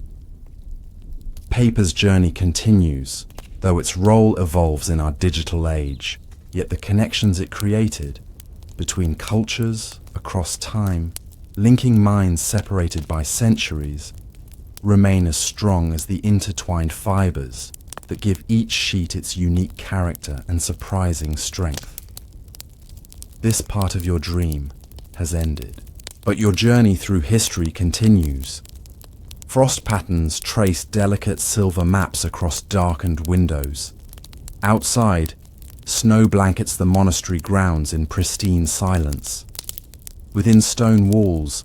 Paper's journey continues, though its role evolves in our digital age, yet the connections it created between cultures, across time, linking minds separated by centuries, remain as strong as the intertwined fibers that give each sheet its unique character and surprising strength. This part of your dream has ended, but your journey through history continues. Frost patterns trace delicate silver maps across darkened windows. Outside, snow blankets the monastery grounds in pristine silence. Within stone walls,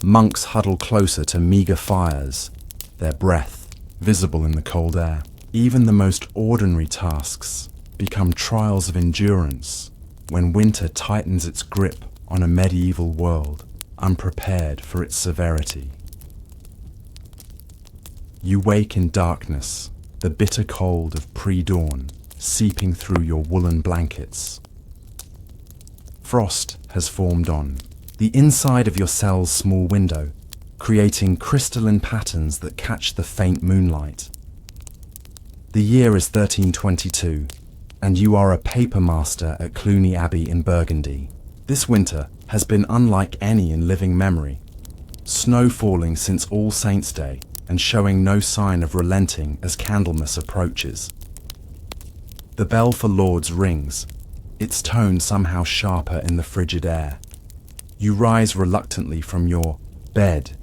monks huddle closer to meager fires, their breath visible in the cold air. Even the most ordinary tasks become trials of endurance when winter tightens its grip on a medieval world unprepared for its severity. You wake in darkness, the bitter cold of pre-dawn seeping through your woolen blankets. Frost has formed on the inside of your cell's small window, creating crystalline patterns that catch the faint moonlight. The year is 1322, and you are a paper master at Cluny Abbey in Burgundy. This winter has been unlike any in living memory. Snow falling since All Saints' Day and showing no sign of relenting as Candlemas approaches. The bell for Lords rings, its tone somehow sharper in the frigid air. You rise reluctantly from your bed,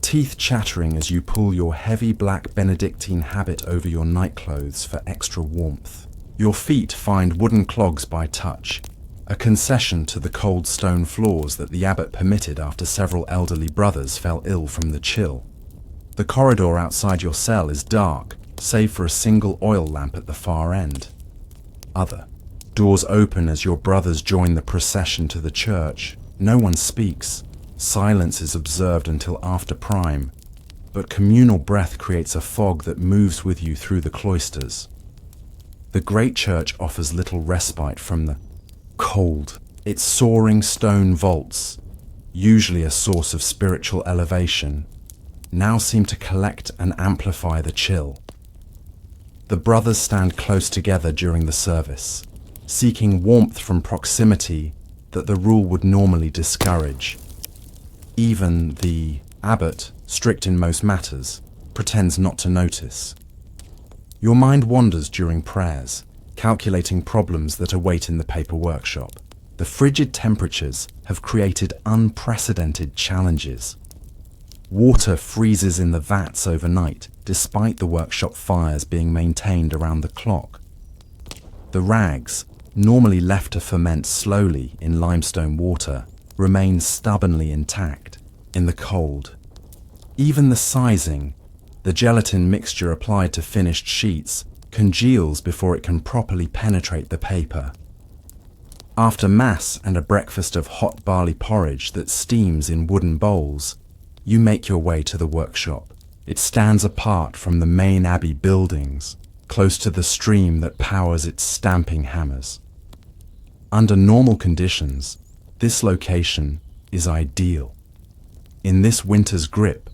teeth chattering as you pull your heavy black Benedictine habit over your nightclothes for extra warmth. Your feet find wooden clogs by touch, a concession to the cold stone floors that the abbot permitted after several elderly brothers fell ill from the chill. The corridor outside your cell is dark, save for a single oil lamp at the far end. Other doors open as your brothers join the procession to the church. No one speaks. Silence is observed until after prime, but communal breath creates a fog that moves with you through the cloisters. The great church offers little respite from the cold. Its soaring stone vaults, usually a source of spiritual elevation, now seem to collect and amplify the chill. The brothers stand close together during the service, seeking warmth from proximity that the rule would normally discourage. Even the abbot, strict in most matters, pretends not to notice. Your mind wanders during prayers, calculating problems that await in the paper workshop. The frigid temperatures have created unprecedented challenges. Water freezes in the vats overnight, despite the workshop fires being maintained around the clock. The rags, normally left to ferment slowly in limestone water, remain stubbornly intact in the cold. Even the sizing, the gelatin mixture applied to finished sheets, congeals before it can properly penetrate the paper. After Mass and a breakfast of hot barley porridge that steams in wooden bowls, you make your way to the workshop. It stands apart from the main abbey buildings, close to the stream that powers its stamping hammers. Under normal conditions, this location is ideal. In this winter's grip,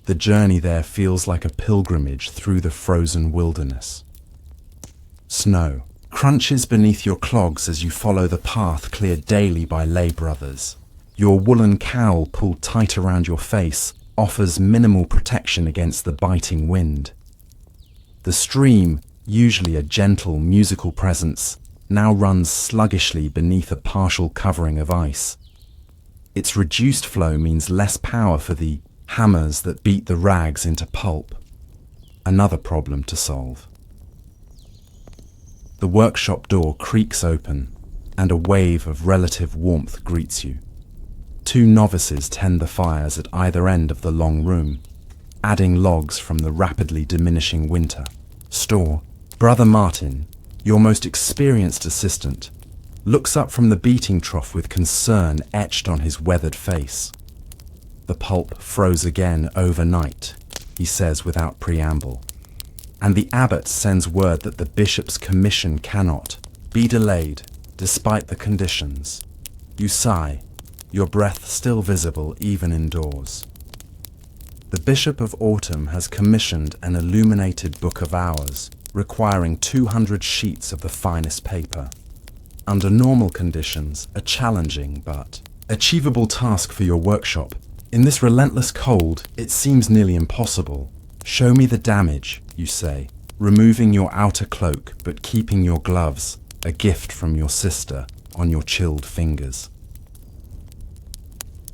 the journey there feels like a pilgrimage through the frozen wilderness. Snow crunches beneath your clogs as you follow the path cleared daily by lay brothers. Your woolen cowl pulled tight around your face offers minimal protection against the biting wind. The stream, usually a gentle musical presence, now runs sluggishly beneath a partial covering of ice. Its reduced flow means less power for the hammers that beat the rags into pulp. Another problem to solve. The workshop door creaks open, and a wave of relative warmth greets you. Two novices tend the fires at either end of the long room, adding logs from the rapidly diminishing winter. Brother Martin, your most experienced assistant, looks up from the beating trough with concern etched on his weathered face. The pulp froze again overnight, he says without preamble, and the abbot sends word that the bishop's commission cannot be delayed despite the conditions. You sigh, your breath still visible even indoors. The Bishop of Autumn has commissioned an illuminated Book of Hours, requiring 200 sheets of the finest paper. Under normal conditions, a challenging but achievable task for your workshop. In this relentless cold, it seems nearly impossible. Show me the damage, you say, removing your outer cloak but keeping your gloves, a gift from your sister, on your chilled fingers.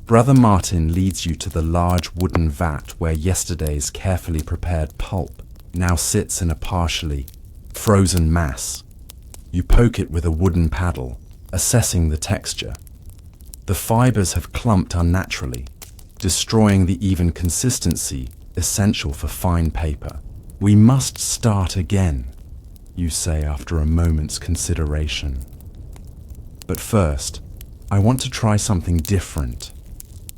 Brother Martin leads you to the large wooden vat where yesterday's carefully prepared pulp now sits in a partially frozen mass. You poke it with a wooden paddle, assessing the texture. The fibers have clumped unnaturally, destroying the even consistency essential for fine paper. We must start again, you say after a moment's consideration. But first, I want to try something different.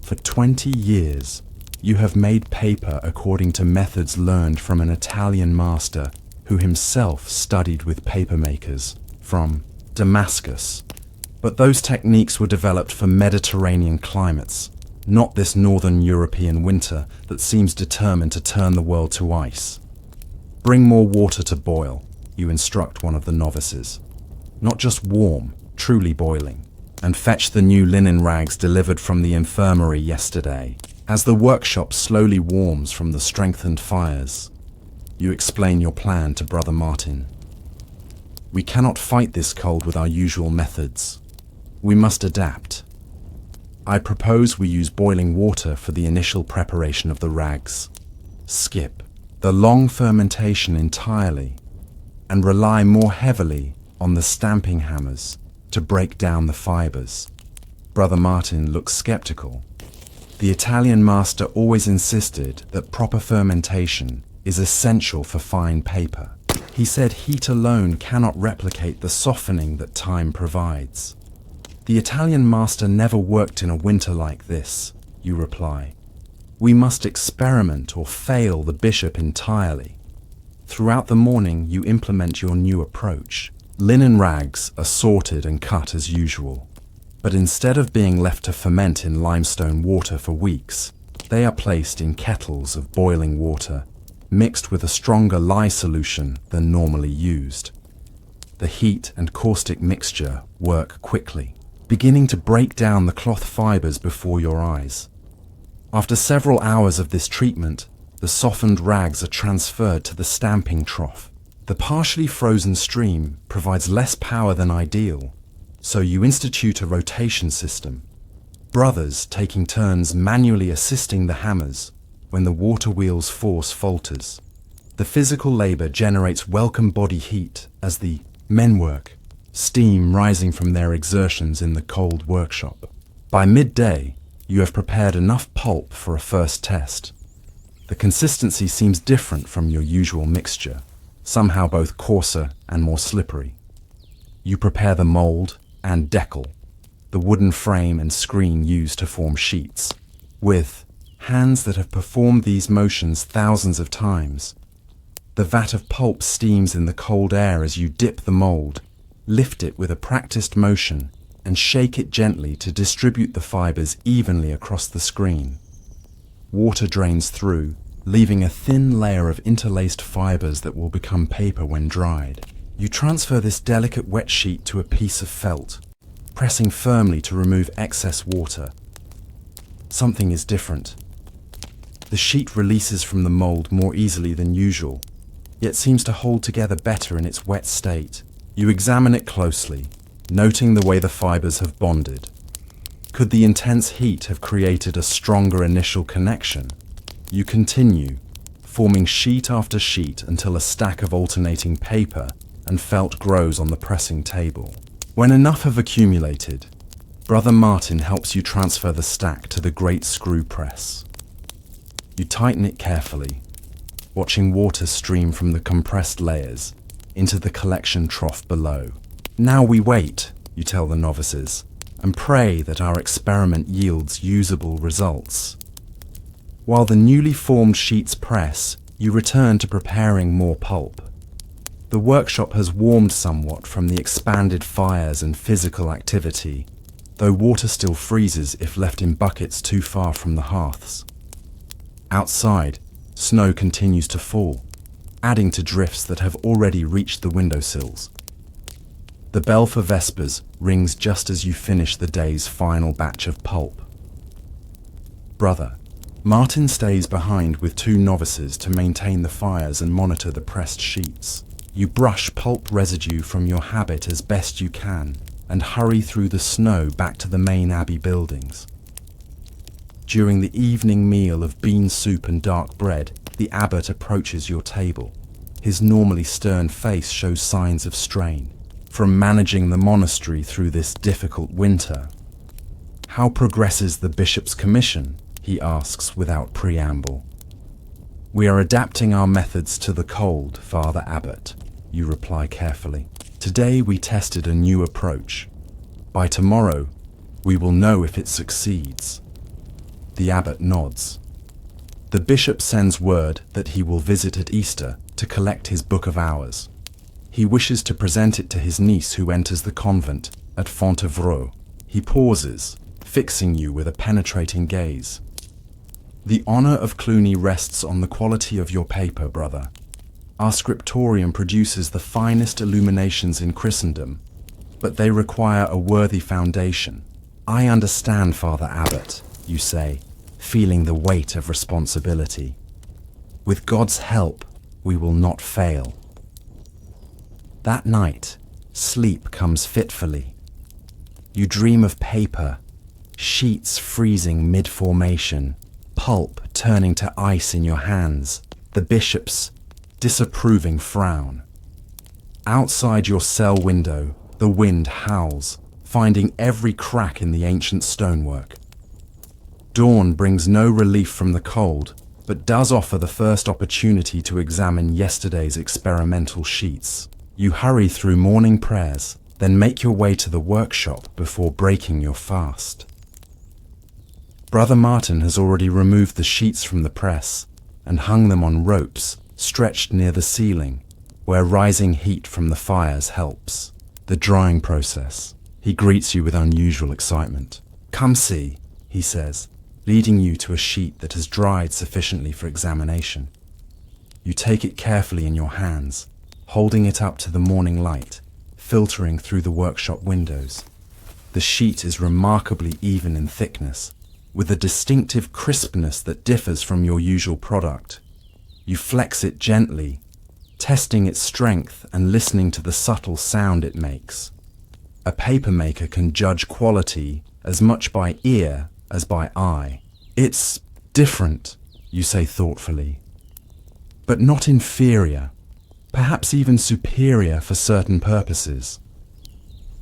For 20 years, you have made paper according to methods learned from an Italian master who himself studied with papermakers from Damascus. But those techniques were developed for Mediterranean climates, not this northern European winter that seems determined to turn the world to ice. Bring more water to boil, you instruct one of the novices. Not just warm, truly boiling. And fetch the new linen rags delivered from the infirmary yesterday. As the workshop slowly warms from the strengthened fires, you explain your plan to Brother Martin. We cannot fight this cold with our usual methods. We must adapt. I propose we use boiling water for the initial preparation of the rags. Skip the long fermentation entirely and rely more heavily on the stamping hammers to break down the fibers. Brother Martin looks skeptical. The Italian master always insisted that proper fermentation is essential for fine paper. He said heat alone cannot replicate the softening that time provides. The Italian master never worked in a winter like this, you reply. We must experiment or fail the bishop entirely. Throughout the morning, you implement your new approach. Linen rags are sorted and cut as usual. But instead of being left to ferment in limestone water for weeks, they are placed in kettles of boiling water, mixed with a stronger lye solution than normally used. The heat and caustic mixture work quickly, beginning to break down the cloth fibers before your eyes. After several hours of this treatment, the softened rags are transferred to the stamping trough. The partially frozen stream provides less power than ideal, so you institute a rotation system, brothers taking turns manually assisting the hammers when the water wheel's force falters. The physical labor generates welcome body heat as the men work, steam rising from their exertions in the cold workshop. By midday, you have prepared enough pulp for a first test. The consistency seems different from your usual mixture, somehow both coarser and more slippery. You prepare the mold and decal, the wooden frame and screen used to form sheets, with hands that have performed these motions thousands of times. The vat of pulp steams in the cold air as you dip the mold, lift it with a practiced motion, and shake it gently to distribute the fibers evenly across the screen. Water drains through, leaving a thin layer of interlaced fibers that will become paper when dried. You transfer this delicate wet sheet to a piece of felt, pressing firmly to remove excess water. Something is different. The sheet releases from the mold more easily than usual, yet seems to hold together better in its wet state. You examine it closely, noting the way the fibers have bonded. Could the intense heat have created a stronger initial connection? You continue, forming sheet after sheet until a stack of alternating paper and felt grows on the pressing table. When enough have accumulated, Brother Martin helps you transfer the stack to the great screw press. You tighten it carefully, watching water stream from the compressed layers into the collection trough below. Now we wait, you tell the novices, and pray that our experiment yields usable results. While the newly formed sheets press, you return to preparing more pulp. The workshop has warmed somewhat from the expanded fires and physical activity, though water still freezes if left in buckets too far from the hearths. Outside, snow continues to fall, adding to drifts that have already reached the windowsills. The bell for Vespers rings just as you finish the day's final batch of pulp. Brother, Martin stays behind with two novices to maintain the fires and monitor the pressed sheets. You brush pulp residue from your habit as best you can and hurry through the snow back to the main abbey buildings. During the evening meal of bean soup and dark bread, the abbot approaches your table. His normally stern face shows signs of strain from managing the monastery through this difficult winter. How progresses the bishop's commission? He asks without preamble. We are adapting our methods to the cold, Father Abbot, you reply carefully. Today we tested a new approach. By tomorrow, we will know if it succeeds. The abbot nods. The bishop sends word that he will visit at Easter to collect his Book of Hours. He wishes to present it to his niece who enters the convent at Fontevraud. He pauses, fixing you with a penetrating gaze. The honor of Cluny rests on the quality of your paper, brother. Our scriptorium produces the finest illuminations in Christendom, but they require a worthy foundation. I understand, Father Abbot, you say, feeling the weight of responsibility. With God's help, we will not fail. That night, sleep comes fitfully. You dream of paper, sheets freezing mid-formation, pulp turning to ice in your hands, the bishop's disapproving frown. Outside your cell window, the wind howls, finding every crack in the ancient stonework. Dawn brings no relief from the cold, but does offer the first opportunity to examine yesterday's experimental sheets. You hurry through morning prayers, then make your way to the workshop before breaking your fast. Brother Martin has already removed the sheets from the press and hung them on ropes stretched near the ceiling, where rising heat from the fires helps. The drying process. He greets you with unusual excitement. "Come see," he says, leading you to a sheet that has dried sufficiently for examination. You take it carefully in your hands, holding it up to the morning light, filtering through the workshop windows. The sheet is remarkably even in thickness, with a distinctive crispness that differs from your usual product. You flex it gently, testing its strength and listening to the subtle sound it makes. A papermaker can judge quality as much by ear as by eye. "It's different," you say thoughtfully, "but not inferior, perhaps even superior for certain purposes."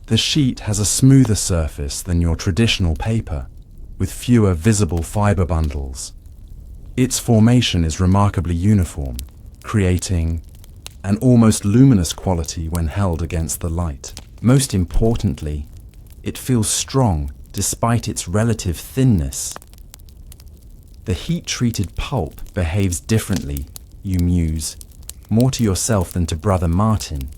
The sheet has a smoother surface than your traditional paper, with fewer visible fiber bundles. Its formation is remarkably uniform, creating an almost luminous quality when held against the light. Most importantly, it feels strong despite its relative thinness. The heat-treated pulp behaves differently, you muse, more to yourself than to Brother Martin.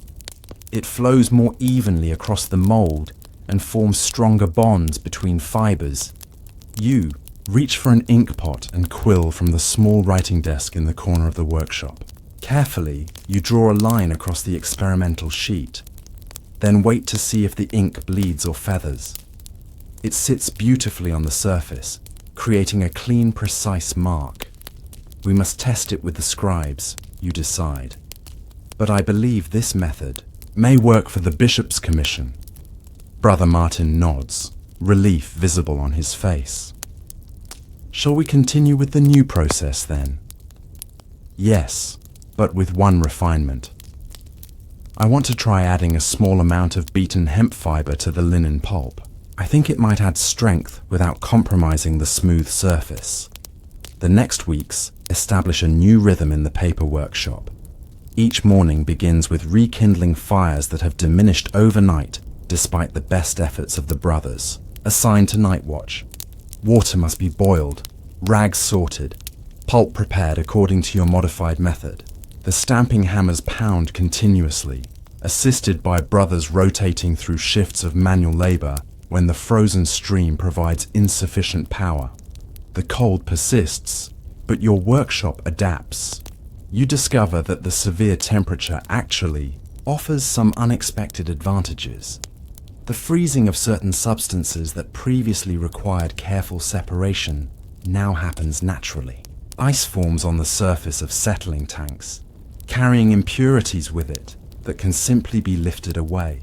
It flows more evenly across the mold and forms stronger bonds between fibers. You reach for an ink pot and quill from the small writing desk in the corner of the workshop. Carefully, you draw a line across the experimental sheet, then wait to see if the ink bleeds or feathers. It sits beautifully on the surface, creating a clean, precise mark. "We must test it with the scribes," you decide. "But I believe this method may work for the Bishop's Commission." Brother Martin nods, relief visible on his face. "Shall we continue with the new process then?" "Yes, but with one refinement. I want to try adding a small amount of beaten hemp fiber to the linen pulp. I think it might add strength without compromising the smooth surface." The next weeks establish a new rhythm in the paper workshop. Each morning begins with rekindling fires that have diminished overnight despite the best efforts of the brothers. Assigned to night watch. Water must be boiled, rags sorted, pulp prepared according to your modified method. The stamping hammers pound continuously, assisted by brothers rotating through shifts of manual labor when the frozen stream provides insufficient power. The cold persists, but your workshop adapts. You discover that the severe temperature actually offers some unexpected advantages. The freezing of certain substances that previously required careful separation now happens naturally. Ice forms on the surface of settling tanks, carrying impurities with it that can simply be lifted away.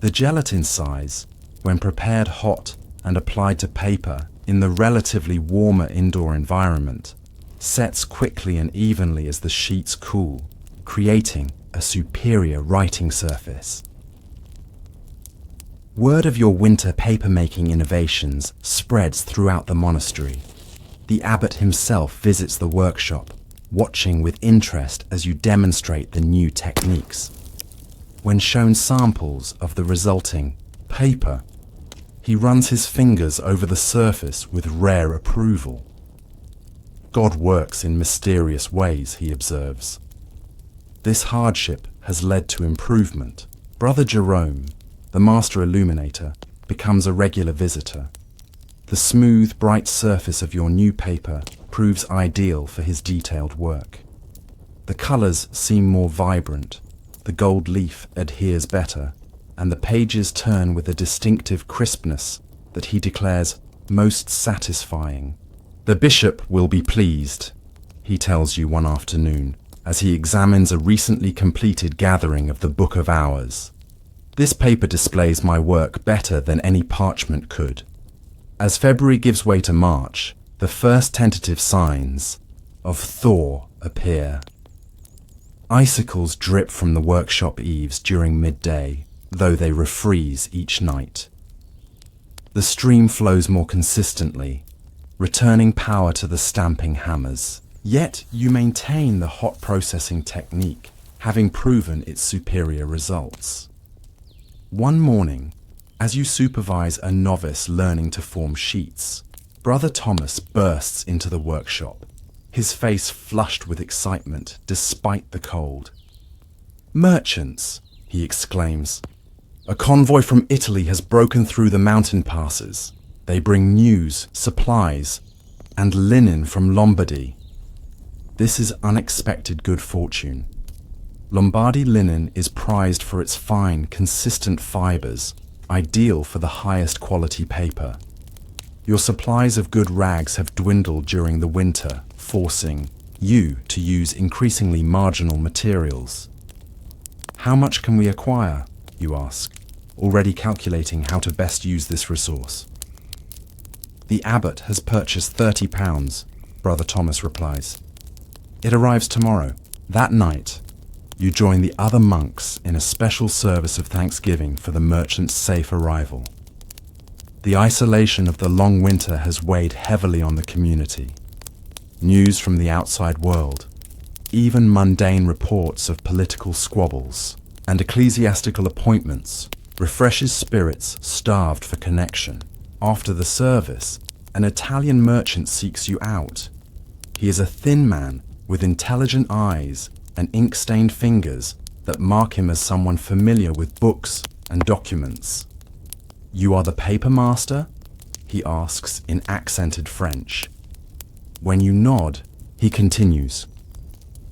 The gelatin size, when prepared hot and applied to paper in the relatively warmer indoor environment, sets quickly and evenly as the sheets cool, creating a superior writing surface. Word of your winter paper-making innovations spreads throughout the monastery. The abbot himself visits the workshop, watching with interest as you demonstrate the new techniques. When shown samples of the resulting paper, he runs his fingers over the surface with rare approval. "God works in mysterious ways," he observes. "This hardship has led to improvement." Brother Jerome, the master illuminator, becomes a regular visitor. The smooth, bright surface of your new paper proves ideal for his detailed work. The colors seem more vibrant, the gold leaf adheres better, and the pages turn with a distinctive crispness that he declares most satisfying. "The bishop will be pleased," he tells you one afternoon, as he examines a recently completed gathering of the Book of Hours. "This paper displays my work better than any parchment could." As February gives way to March, the first tentative signs of thaw appear. Icicles drip from the workshop eaves during midday, though they refreeze each night. The stream flows more consistently, returning power to the stamping hammers. Yet you maintain the hot processing technique, having proven its superior results. One morning, as you supervise a novice learning to form sheets, Brother Thomas bursts into the workshop, his face flushed with excitement despite the cold. "Merchants," he exclaims, A convoy from Italy has broken through the mountain passes. They bring news, supplies, and linen from Lombardy. This is unexpected good fortune. Lombardy linen is prized for its fine, consistent fibers, ideal for the highest quality paper. Your supplies of good rags have dwindled during the winter, forcing you to use increasingly marginal materials. How much can we acquire, you ask, already calculating how to best use this resource. The abbot has purchased £30, Brother Thomas replies. It arrives tomorrow. That night, you join the other monks in a special service of thanksgiving for the merchant's safe arrival. The isolation of the long winter has weighed heavily on the community. News from the outside world, even mundane reports of political squabbles and ecclesiastical appointments, refreshes spirits starved for connection. After the service, an Italian merchant seeks you out. He is a thin man with intelligent eyes and ink-stained fingers that mark him as someone familiar with books and documents. "You are the paper master?" he asks in accented French. When you nod, he continues,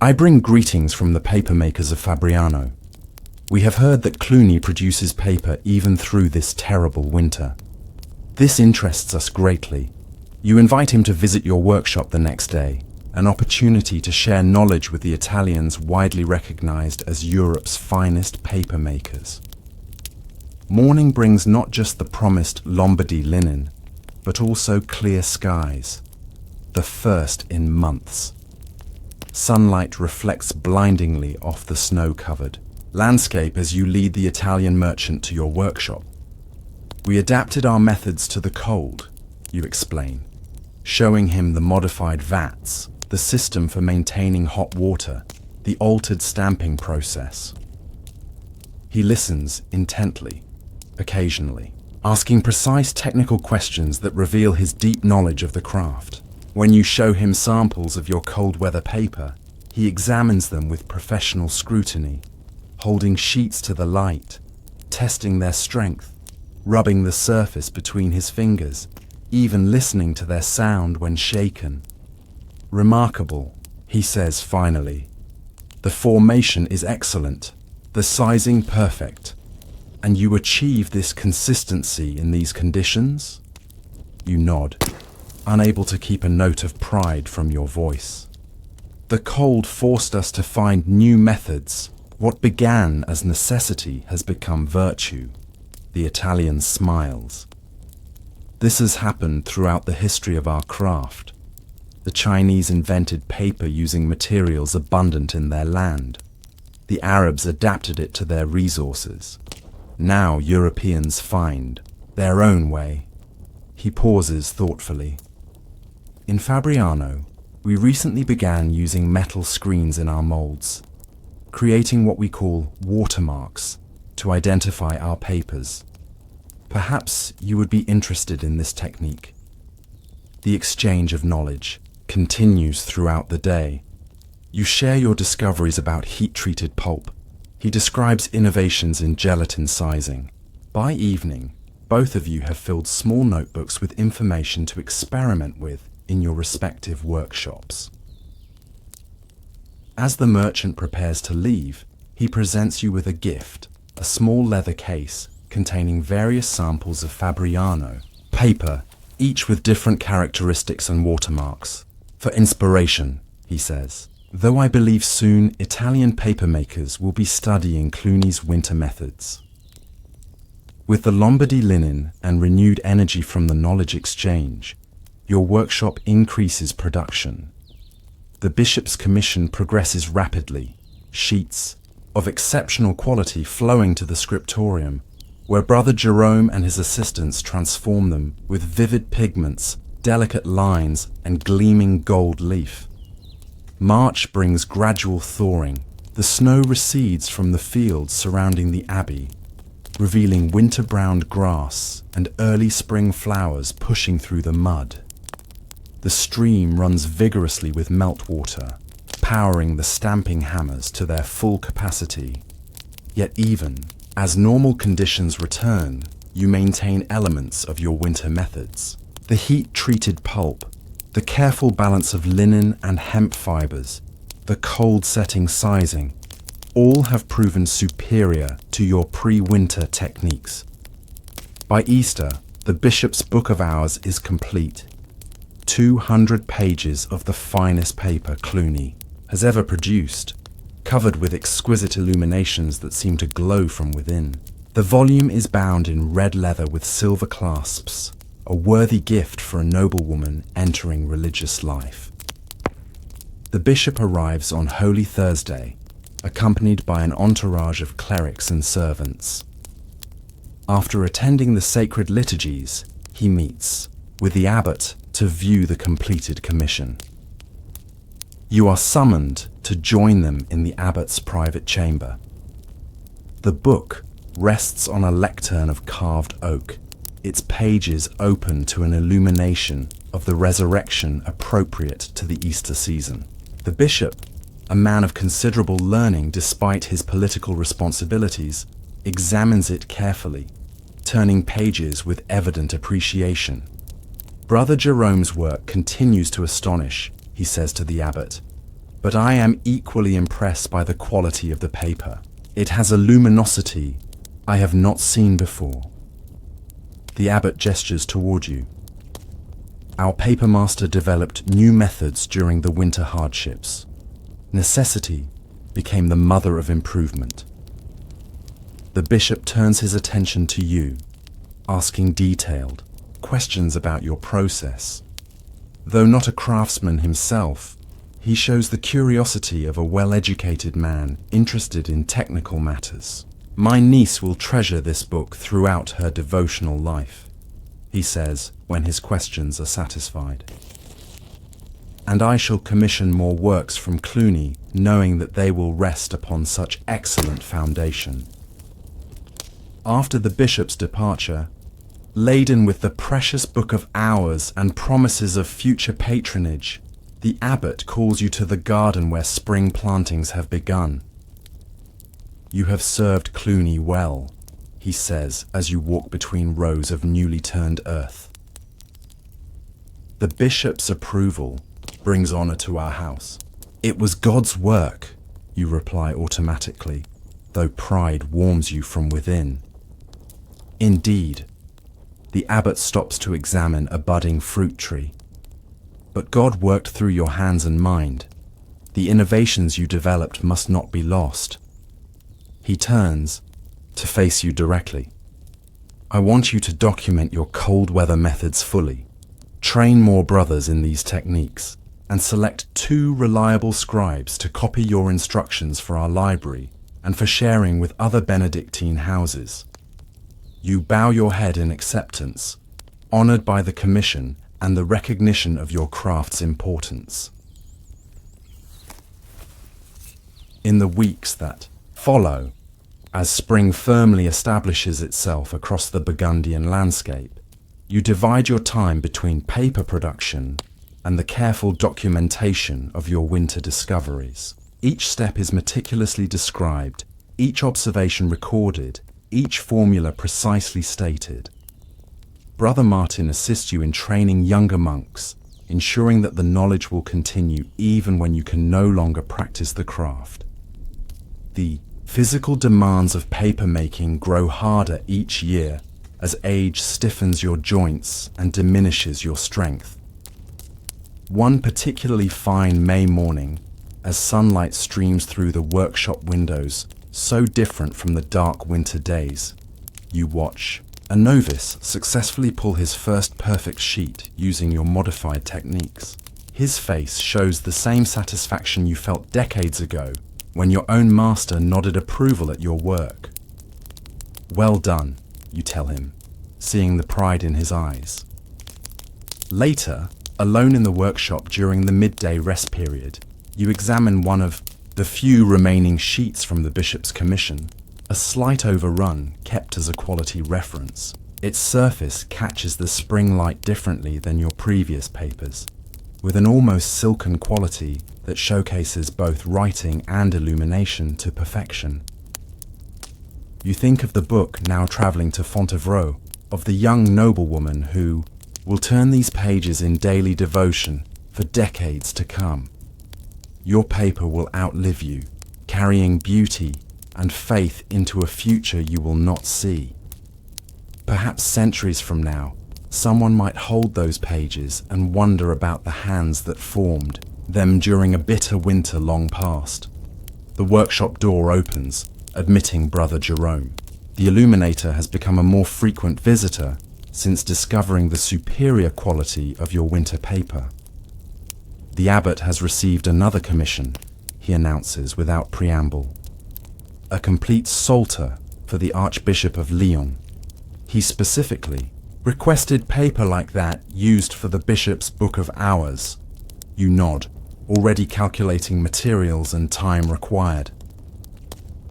"I bring greetings from the papermakers of Fabriano. We have heard that Cluny produces paper even through this terrible winter. This interests us greatly. You invite him to visit your workshop the next day, an opportunity to share knowledge with the Italians widely recognized as Europe's finest paper makers. Morning brings not just the promised Lombardy linen, but also clear skies, the first in months. Sunlight reflects blindingly off the snow-covered landscape as you lead the Italian merchant to your workshop. We adapted our methods to the cold, you explain, showing him the modified vats, the system for maintaining hot water, the altered stamping process. He listens intently, occasionally, asking precise technical questions that reveal his deep knowledge of the craft. When you show him samples of your cold weather paper, he examines them with professional scrutiny, holding sheets to the light, testing their strength, rubbing the surface between his fingers, even listening to their sound when shaken. Remarkable, he says finally. The formation is excellent, the sizing perfect, and you achieve this consistency in these conditions? You nod, unable to keep a note of pride from your voice. The cold forced us to find new methods. What began as necessity has become virtue. The Italian smiles. This has happened throughout the history of our craft. The Chinese invented paper using materials abundant in their land. The Arabs adapted it to their resources. Now Europeans find their own way. He pauses thoughtfully. In Fabriano, we recently began using metal screens in our molds, creating what we call watermarks to identify our papers. Perhaps you would be interested in this technique. The exchange of knowledge continues throughout the day. You share your discoveries about heat-treated pulp. He describes innovations in gelatin sizing. By evening, both of you have filled small notebooks with information to experiment with in your respective workshops. As the merchant prepares to leave, he presents you with a gift, a small leather case containing various samples of Fabriano paper, each with different characteristics and watermarks. For inspiration, he says, though I believe soon Italian papermakers will be studying Cluny's winter methods. With the Lombardy linen and renewed energy from the knowledge exchange, your workshop increases production. The bishop's commission progresses rapidly, sheets of exceptional quality flowing to the scriptorium, where Brother Jerome and his assistants transform them with vivid pigments, delicate lines, and gleaming gold leaf. March brings gradual thawing. The snow recedes from the fields surrounding the abbey, revealing winter-browned grass and early spring flowers pushing through the mud. The stream runs vigorously with meltwater, powering the stamping hammers to their full capacity. Yet even As normal conditions return, you maintain elements of your winter methods. The heat-treated pulp, the careful balance of linen and hemp fibers, the cold-setting sizing, all have proven superior to your pre-winter techniques. By Easter, the Bishop's Book of Hours is complete. 200 pages of the finest paper Clooney has ever produced, covered with exquisite illuminations that seem to glow from within. The volume is bound in red leather with silver clasps, a worthy gift for a noblewoman entering religious life. The bishop arrives on Holy Thursday, accompanied by an entourage of clerics and servants. After attending the sacred liturgies, he meets with the abbot to view the completed commission. You are summoned to join them in the abbot's private chamber. The book rests on a lectern of carved oak, its pages open to an illumination of the resurrection appropriate to the Easter season. The bishop, a man of considerable learning despite his political responsibilities, examines it carefully, turning pages with evident appreciation. Brother Jerome's work continues to astonish, he says to the abbot, but I am equally impressed by the quality of the paper. It has a luminosity I have not seen before. The abbot gestures toward you. Our papermaster developed new methods during the winter hardships. Necessity became the mother of improvement. The bishop turns his attention to you, asking detailed questions about your process. Though not a craftsman himself, he shows the curiosity of a well-educated man interested in technical matters. My niece will treasure this book throughout her devotional life, he says when his questions are satisfied. And I shall commission more works from Clooney, knowing that they will rest upon such excellent foundation. After the bishop's departure, laden with the precious Book of Hours and promises of future patronage, the abbot calls you to the garden where spring plantings have begun. You have served Clooney well, he says as you walk between rows of newly turned earth. The bishop's approval brings honor to our house. It was God's work, you reply automatically, though pride warms you from within. Indeed, the abbot stops to examine a budding fruit tree. But God worked through your hands and mind. The innovations you developed must not be lost. He turns to face you directly. I want you to document your cold weather methods fully, train more brothers in these techniques, and select 2 reliable scribes to copy your instructions for our library and for sharing with other Benedictine houses. You bow your head in acceptance, honored by the commission and the recognition of your craft's importance. In the weeks that follow, as spring firmly establishes itself across the Burgundian landscape, you divide your time between paper production and the careful documentation of your winter discoveries. Each step is meticulously described, each observation recorded, each formula precisely stated. Brother Martin assists you in training younger monks, ensuring that the knowledge will continue even when you can no longer practice the craft. The physical demands of paper making grow harder each year as age stiffens your joints and diminishes your strength. One particularly fine May morning, as sunlight streams through the workshop windows, so different from the dark winter days, you watch a novice successfully pull his first perfect sheet using your modified techniques. His face shows the same satisfaction you felt decades ago when your own master nodded approval at your work. Well done, you tell him, seeing the pride in his eyes. Later, alone in the workshop during the midday rest period, you examine one of the few remaining sheets from the bishop's commission, a slight overrun kept as a quality reference. Its surface catches the spring light differently than your previous papers, with an almost silken quality that showcases both writing and illumination to perfection. You think of the book now travelling to Fontevraud, of the young noblewoman who will turn these pages in daily devotion for decades to come. Your paper will outlive you, carrying beauty and faith into a future you will not see. Perhaps centuries from now, someone might hold those pages and wonder about the hands that formed them during a bitter winter long past. The workshop door opens, admitting Brother Jerome. The illuminator has become a more frequent visitor since discovering the superior quality of your winter paper. The abbot has received another commission, he announces without preamble. A complete psalter for the Archbishop of Lyon. He specifically requested paper like that used for the bishop's Book of Hours. You nod, already calculating materials and time required.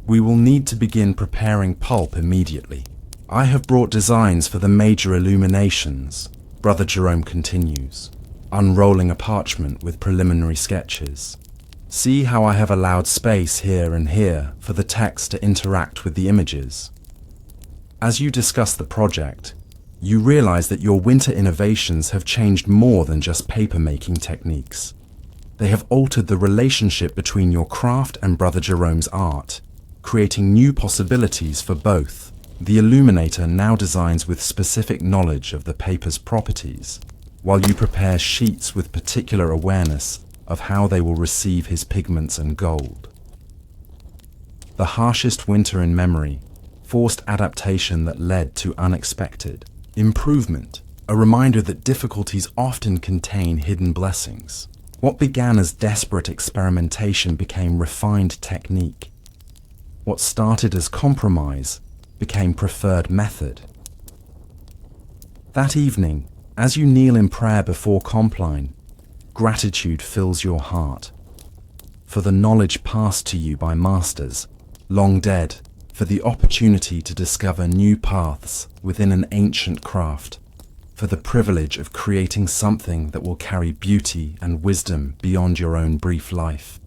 We will need to begin preparing pulp immediately. I have brought designs for the major illuminations, Brother Jerome continues, unrolling a parchment with preliminary sketches. See how I have allowed space here and here for the text to interact with the images. As you discuss the project, you realize that your winter innovations have changed more than just paper-making techniques. They have altered the relationship between your craft and Brother Jerome's art, creating new possibilities for both. The illuminator now designs with specific knowledge of the paper's properties, while you prepare sheets with particular awareness of how they will receive his pigments and gold. The harshest winter in memory, forced adaptation that led to unexpected improvement, a reminder that difficulties often contain hidden blessings. What began as desperate experimentation became refined technique. What started as compromise became preferred method. That evening, as you kneel in prayer before Compline, gratitude fills your heart for the knowledge passed to you by masters, long dead, for the opportunity to discover new paths within an ancient craft, for the privilege of creating something that will carry beauty and wisdom beyond your own brief life.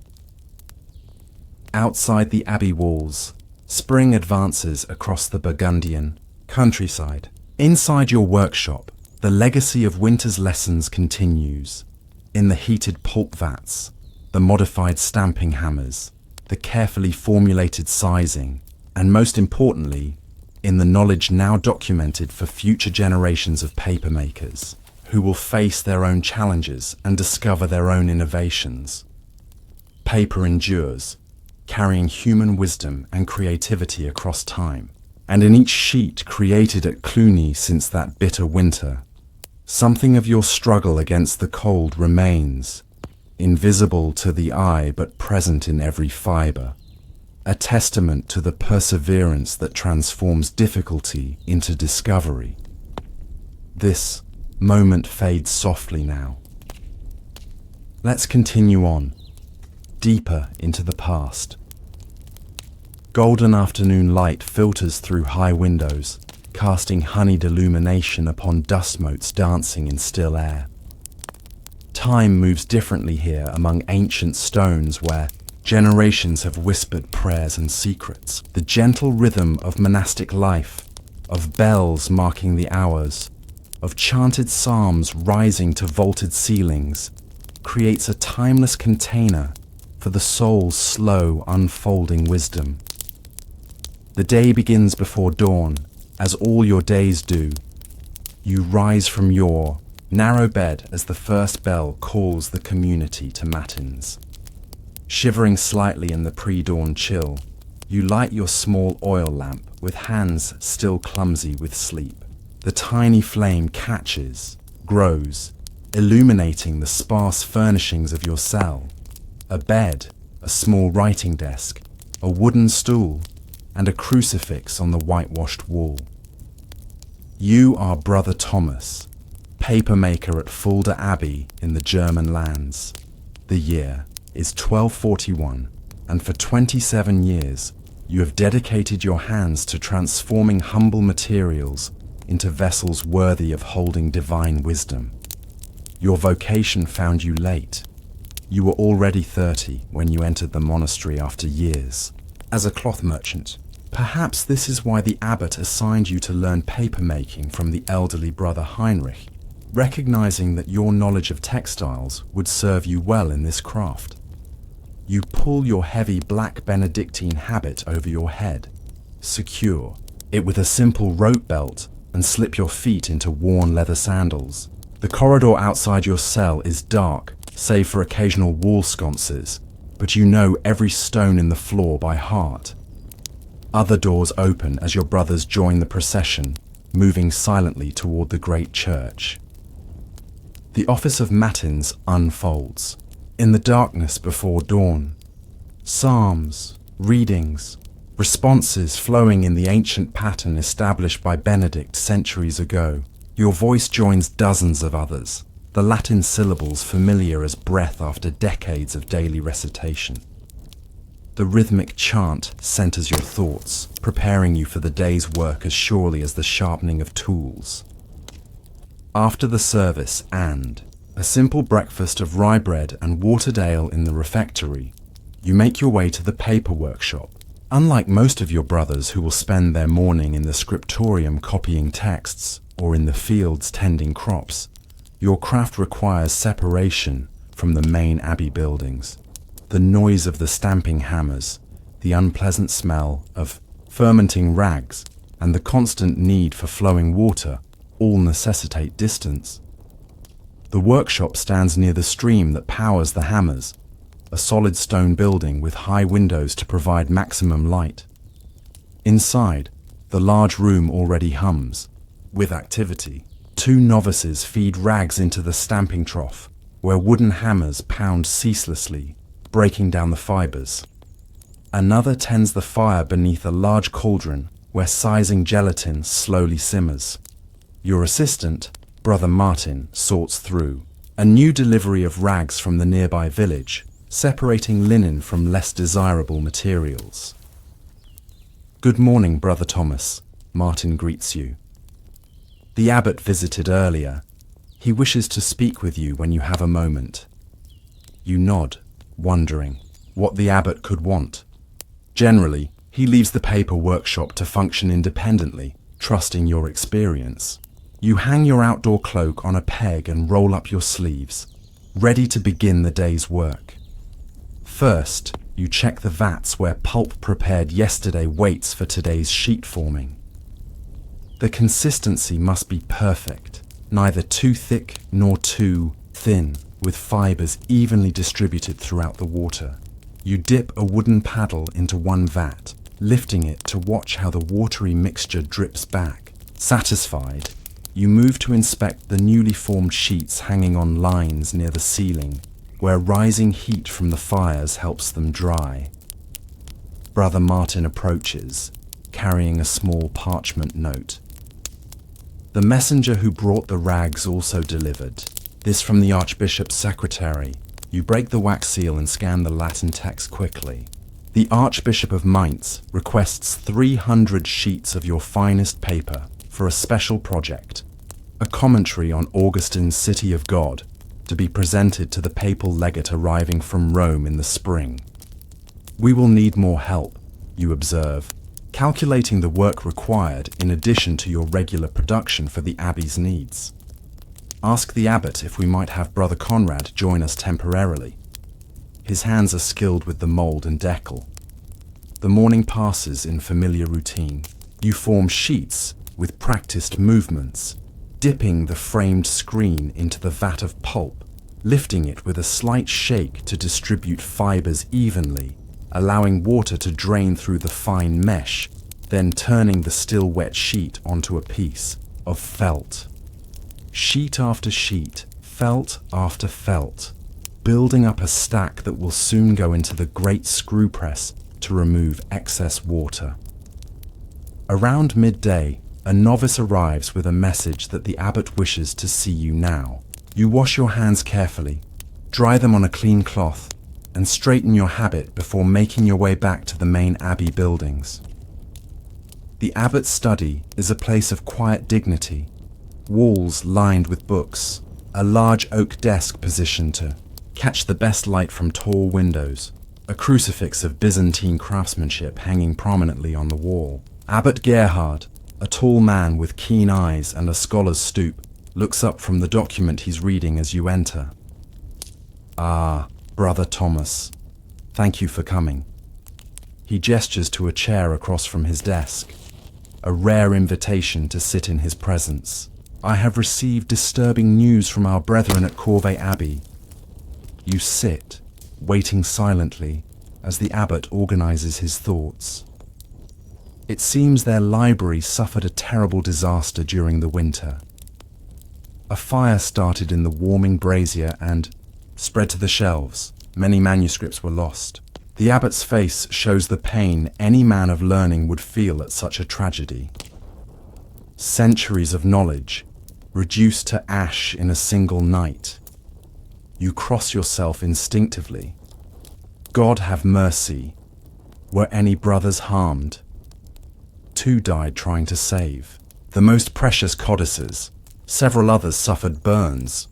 Outside the abbey walls, spring advances across the Burgundian countryside. Inside your workshop, the legacy of winter's lessons continues. In the heated pulp vats, the modified stamping hammers, the carefully formulated sizing, and most importantly, in the knowledge now documented for future generations of paper makers, who will face their own challenges and discover their own innovations. Paper endures, carrying human wisdom and creativity across time. And in each sheet created at Cluny since that bitter winter, something of your struggle against the cold remains, invisible to the eye but present in every fibre, a testament to the perseverance that transforms difficulty into discovery. This moment fades softly now. Let's continue on, deeper into the past. Golden afternoon light filters through high windows, casting honeyed illumination upon dust motes dancing in still air. Time moves differently here among ancient stones where generations have whispered prayers and secrets. The gentle rhythm of monastic life, of bells marking the hours, of chanted psalms rising to vaulted ceilings, creates a timeless container for the soul's slow unfolding wisdom. The day begins before dawn, as all your days do. You rise from your narrow bed as the first bell calls the community to matins. Shivering slightly in the pre-dawn chill, you light your small oil lamp with hands still clumsy with sleep. The tiny flame catches, grows, illuminating the sparse furnishings of your cell. A bed, a small writing desk, a wooden stool, and a crucifix on the whitewashed wall. You are Brother Thomas, papermaker at Fulda Abbey in the German lands. The year is 1241, and for 27 years you have dedicated your hands to transforming humble materials into vessels worthy of holding divine wisdom. Your vocation found you late. You were already 30 when you entered the monastery after years as a cloth merchant. Perhaps this is why the abbot assigned you to learn papermaking from the elderly brother Heinrich, recognizing that your knowledge of textiles would serve you well in this craft. You pull your heavy black Benedictine habit over your head, secure it with a simple rope belt, and slip your feet into worn leather sandals. The corridor outside your cell is dark, save for occasional wall sconces, but you know every stone in the floor by heart. Other doors open as your brothers join the procession, moving silently toward the great church. The office of Matins unfolds. In the darkness before dawn, psalms, readings, responses flowing in the ancient pattern established by Benedict centuries ago. Your voice joins dozens of others, the Latin syllables familiar as breath after decades of daily recitation. The rhythmic chant centers your thoughts, preparing you for the day's work as surely as the sharpening of tools. After the service and a simple breakfast of rye bread and watered ale in the refectory, you make your way to the paper workshop. Unlike most of your brothers who will spend their morning in the scriptorium copying texts or in the fields tending crops, your craft requires separation from the main abbey buildings. The noise of the stamping hammers, the unpleasant smell of fermenting rags, and the constant need for flowing water all necessitate distance. The workshop stands near the stream that powers the hammers, a solid stone building with high windows to provide maximum light. Inside, the large room already hums with activity. Two novices feed rags into the stamping trough, where wooden hammers pound ceaselessly, breaking down the fibers. Another tends the fire beneath a large cauldron where sizing gelatin slowly simmers. Your assistant, Brother Martin, sorts through a new delivery of rags from the nearby village, separating linen from less desirable materials. "Good morning, Brother Thomas," Martin greets you. "The abbot visited earlier. He wishes to speak with you when you have a moment." You nod, wondering what the abbot could want. Generally, he leaves the paper workshop to function independently, trusting your experience. You hang your outdoor cloak on a peg and roll up your sleeves, ready to begin the day's work. First, you check the vats where pulp prepared yesterday waits for today's sheet forming. The consistency must be perfect, neither too thick nor too thin, with fibers evenly distributed throughout the water. You dip a wooden paddle into one vat, lifting it to watch how the watery mixture drips back. Satisfied, you move to inspect the newly formed sheets hanging on lines near the ceiling, where rising heat from the fires helps them dry. Brother Martin approaches, carrying a small parchment note. The messenger who brought the rags also delivered. This from the Archbishop's secretary. You break the wax seal and scan the Latin text quickly. The Archbishop of Mainz requests 300 sheets of your finest paper for a special project, a commentary on Augustine's City of God, to be presented to the papal legate arriving from Rome in the spring. "We will need more help," you observe, calculating the work required in addition to your regular production for the abbey's needs. Ask the abbot if we might have Brother Conrad join us temporarily. His hands are skilled with the mould and decal. The morning passes in familiar routine. You form sheets with practiced movements, dipping the framed screen into the vat of pulp, lifting it with a slight shake to distribute fibers evenly, allowing water to drain through the fine mesh, then turning the still wet sheet onto a piece of felt. Sheet after sheet, felt after felt, building up a stack that will soon go into the great screw press to remove excess water. Around midday, a novice arrives with a message that the abbot wishes to see you now. You wash your hands carefully, dry them on a clean cloth, and straighten your habit before making your way back to the main abbey buildings. The abbot's study is a place of quiet dignity, walls lined with books, a large oak desk positioned to catch the best light from tall windows, a crucifix of Byzantine craftsmanship hanging prominently on the wall. Abbot Gerhard, a tall man with keen eyes and a scholar's stoop, looks up from the document he's reading as you enter. "Ah, Brother Thomas, thank you for coming." He gestures to a chair across from his desk, a rare invitation to sit in his presence. "I have received disturbing news from our brethren at Corvey Abbey." You sit, waiting silently as the abbot organizes his thoughts. It seems their library suffered a terrible disaster during the winter. A fire started in the warming brazier and spread to the shelves. Many manuscripts were lost. The abbot's face shows the pain any man of learning would feel at such a tragedy. Centuries of knowledge reduced to ash in a single night. You cross yourself instinctively. God have mercy. Were any brothers harmed? 2 died trying to save. The most precious codices. Several others suffered burns.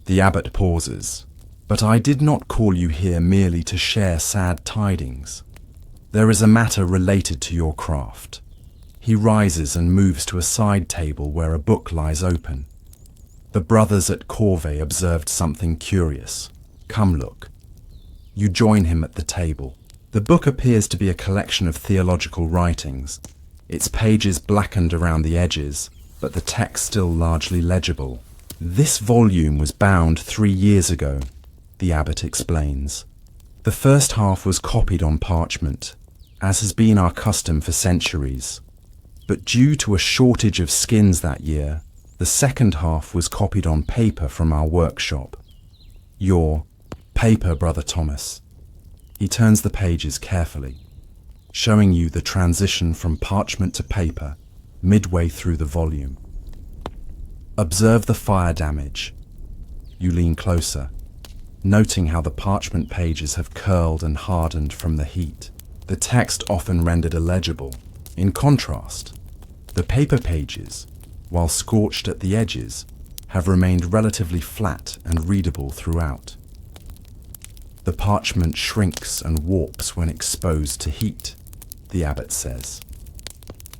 The abbot pauses. "But I did not call you here merely to share sad tidings. There is a matter related to your craft." He rises and moves to a side table where a book lies open. The brothers at Corvey observed something curious. "Come look." You join him at the table. The book appears to be a collection of theological writings, its pages blackened around the edges, but the text still largely legible. "This volume was bound 3 years ago," the abbot explains. "The first half was copied on parchment, as has been our custom for centuries. But due to a shortage of skins that year, the second half was copied on paper from our workshop. Your paper, Brother Thomas." He turns the pages carefully, showing you the transition from parchment to paper midway through the volume. "Observe the fire damage." You lean closer, noting how the parchment pages have curled and hardened from the heat. The text often rendered illegible. In contrast, the paper pages, while scorched at the edges, have remained relatively flat and readable throughout. "The parchment shrinks and warps when exposed to heat," the abbot says.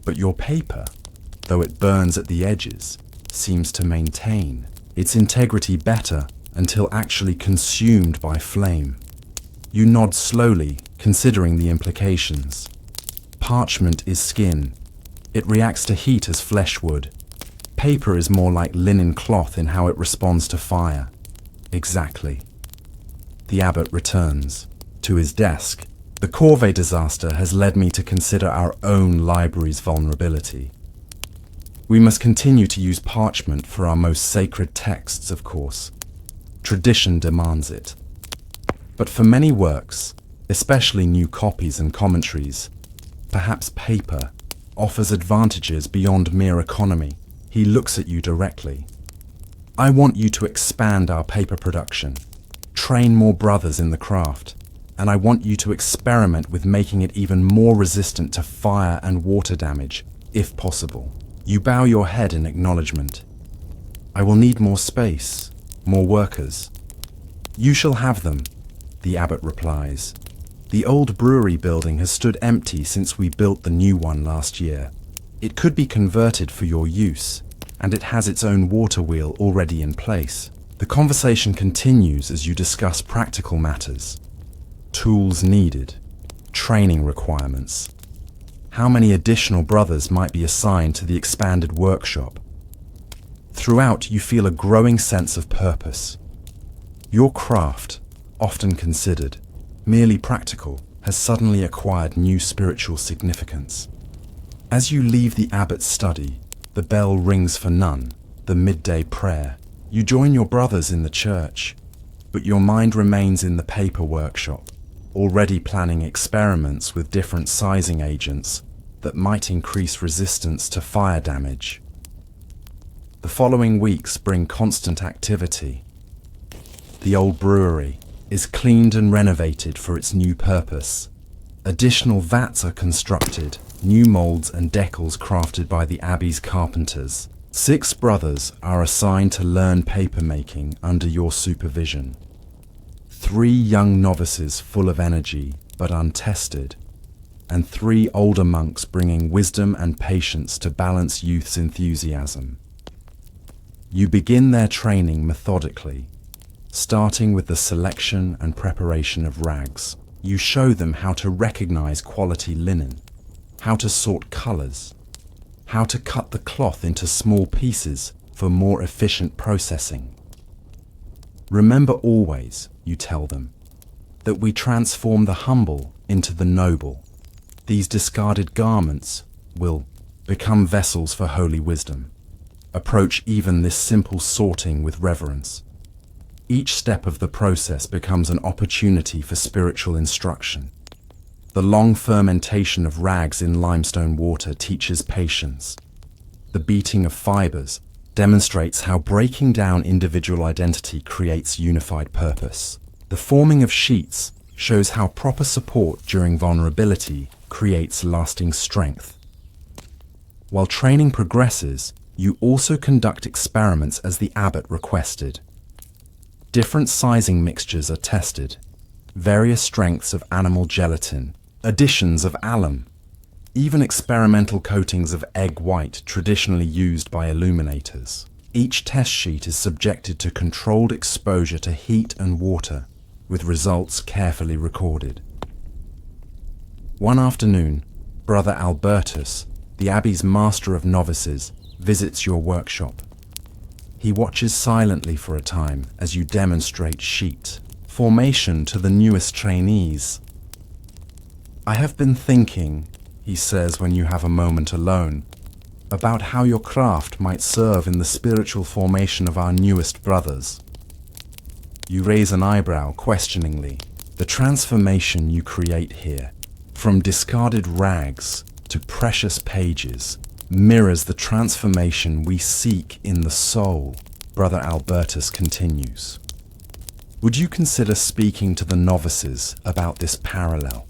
"But your paper, though it burns at the edges, seems to maintain its integrity better until actually consumed by flame." You nod slowly, considering the implications. Parchment is skin. It reacts to heat as flesh would. Paper is more like linen cloth in how it responds to fire. Exactly. The abbot returns to his desk. "The Corvey disaster has led me to consider our own library's vulnerability. We must continue to use parchment for our most sacred texts, of course. Tradition demands it. But for many works, especially new copies and commentaries, perhaps paper offers advantages beyond mere economy." He looks at you directly. "I want you to expand our paper production, train more brothers in the craft, and I want you to experiment with making it even more resistant to fire and water damage, if possible." You bow your head in acknowledgement. "I will need more space, more workers." "You shall have them," the abbot replies. "The old brewery building has stood empty since we built the new one last year. It could be converted for your use, and it has its own water wheel already in place." The conversation continues as you discuss practical matters. Tools needed, training requirements. How many additional brothers might be assigned to the expanded workshop? Throughout, you feel a growing sense of purpose. Your craft, often considered merely practical, has suddenly acquired new spiritual significance. As you leave the abbot's study, the bell rings for none, the midday prayer. You join your brothers in the church, but your mind remains in the paper workshop, already planning experiments with different sizing agents that might increase resistance to fire damage. The following weeks bring constant activity. The old brewery is cleaned and renovated for its new purpose. Additional vats are constructed, new molds and decals crafted by the abbey's carpenters. 6 brothers are assigned to learn paper making under your supervision. 3 young novices full of energy but untested, and 3 older monks bringing wisdom and patience to balance youth's enthusiasm. You begin their training methodically, starting with the selection and preparation of rags. You show them how to recognize quality linen, how to sort colors, how to cut the cloth into small pieces for more efficient processing. Remember always, you tell them, that we transform the humble into the noble. These discarded garments will become vessels for holy wisdom. Approach even this simple sorting with reverence. Each step of the process becomes an opportunity for spiritual instruction. The long fermentation of rags in limestone water teaches patience. The beating of fibers demonstrates how breaking down individual identity creates unified purpose. The forming of sheets shows how proper support during vulnerability creates lasting strength. While training progresses, you also conduct experiments as the abbot requested. Different sizing mixtures are tested, various strengths of animal gelatin, additions of alum, even experimental coatings of egg white traditionally used by illuminators. Each test sheet is subjected to controlled exposure to heat and water, with results carefully recorded. One afternoon, Brother Albertus, the Abbey's master of novices, visits your workshop. He watches silently for a time as you demonstrate sheet formation to the newest trainees. "I have been thinking," he says when you have a moment alone, "about how your craft might serve in the spiritual formation of our newest brothers." You raise an eyebrow questioningly. The transformation you create here, from discarded rags to precious pages, mirrors the transformation we seek in the soul, Brother Albertus continues. Would you consider speaking to the novices about this parallel?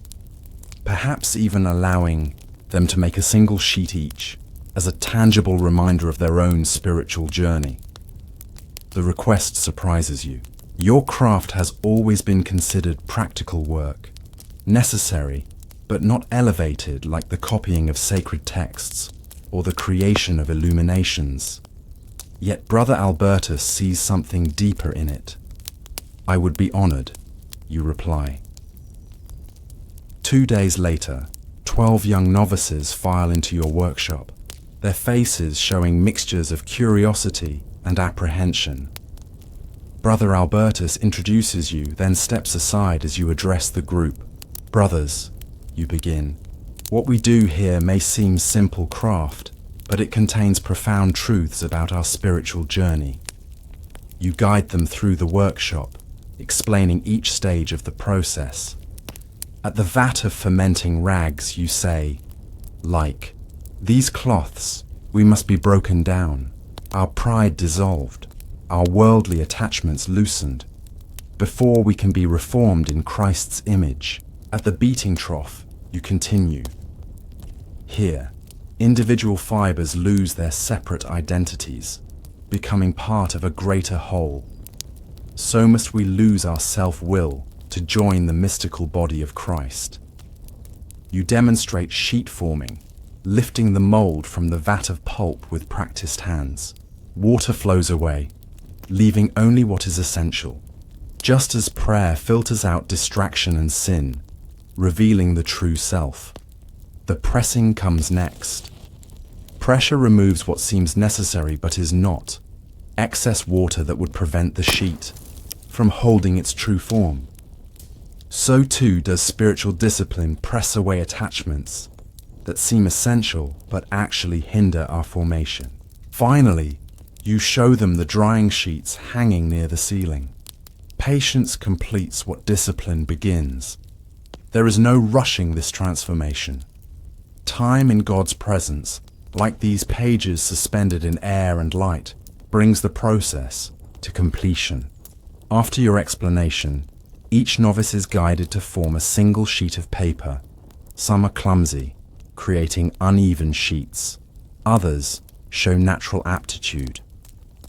Perhaps even allowing them to make a single sheet each, as a tangible reminder of their own spiritual journey. The request surprises you. Your craft has always been considered practical work, necessary, but not elevated like the copying of sacred texts or the creation of illuminations. Yet Brother Albertus sees something deeper in it. "I would be honored," you reply. 2 days later, 12 young novices file into your workshop, their faces showing mixtures of curiosity and apprehension. Brother Albertus introduces you, then steps aside as you address the group. "Brothers," you begin, "what we do here may seem simple craft, but it contains profound truths about our spiritual journey." You guide them through the workshop, explaining each stage of the process. At the vat of fermenting rags, you say, "Like these cloths, we must be broken down, our pride dissolved, our worldly attachments loosened, before we can be reformed in Christ's image." At the beating trough, you continue, "Here, individual fibers lose their separate identities, becoming part of a greater whole. So must we lose our self-will to join the mystical body of Christ." You demonstrate sheet forming, lifting the mold from the vat of pulp with practiced hands. Water flows away, leaving only what is essential. Just as prayer filters out distraction and sin, revealing the true self, the pressing comes next. Pressure removes what seems necessary but is not, excess water that would prevent the sheet from holding its true form. So too does spiritual discipline press away attachments that seem essential but actually hinder our formation. Finally, you show them the drying sheets hanging near the ceiling. Patience completes what discipline begins. There is no rushing this transformation. Time in God's presence, like these pages suspended in air and light, brings the process to completion. After your explanation, each novice is guided to form a single sheet of paper. Some are clumsy, creating uneven sheets. Others show natural aptitude,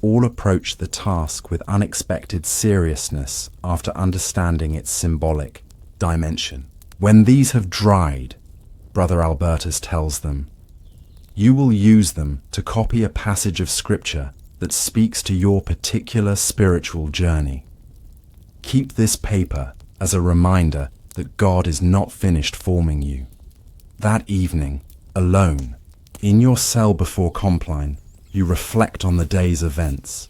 all approach the task with unexpected seriousness after understanding its symbolic dimension. When these have dried, Brother Albertus tells them, you will use them to copy a passage of scripture that speaks to your particular spiritual journey. Keep this paper as a reminder that God is not finished forming you. That evening, alone, in your cell before Compline, you reflect on the day's events.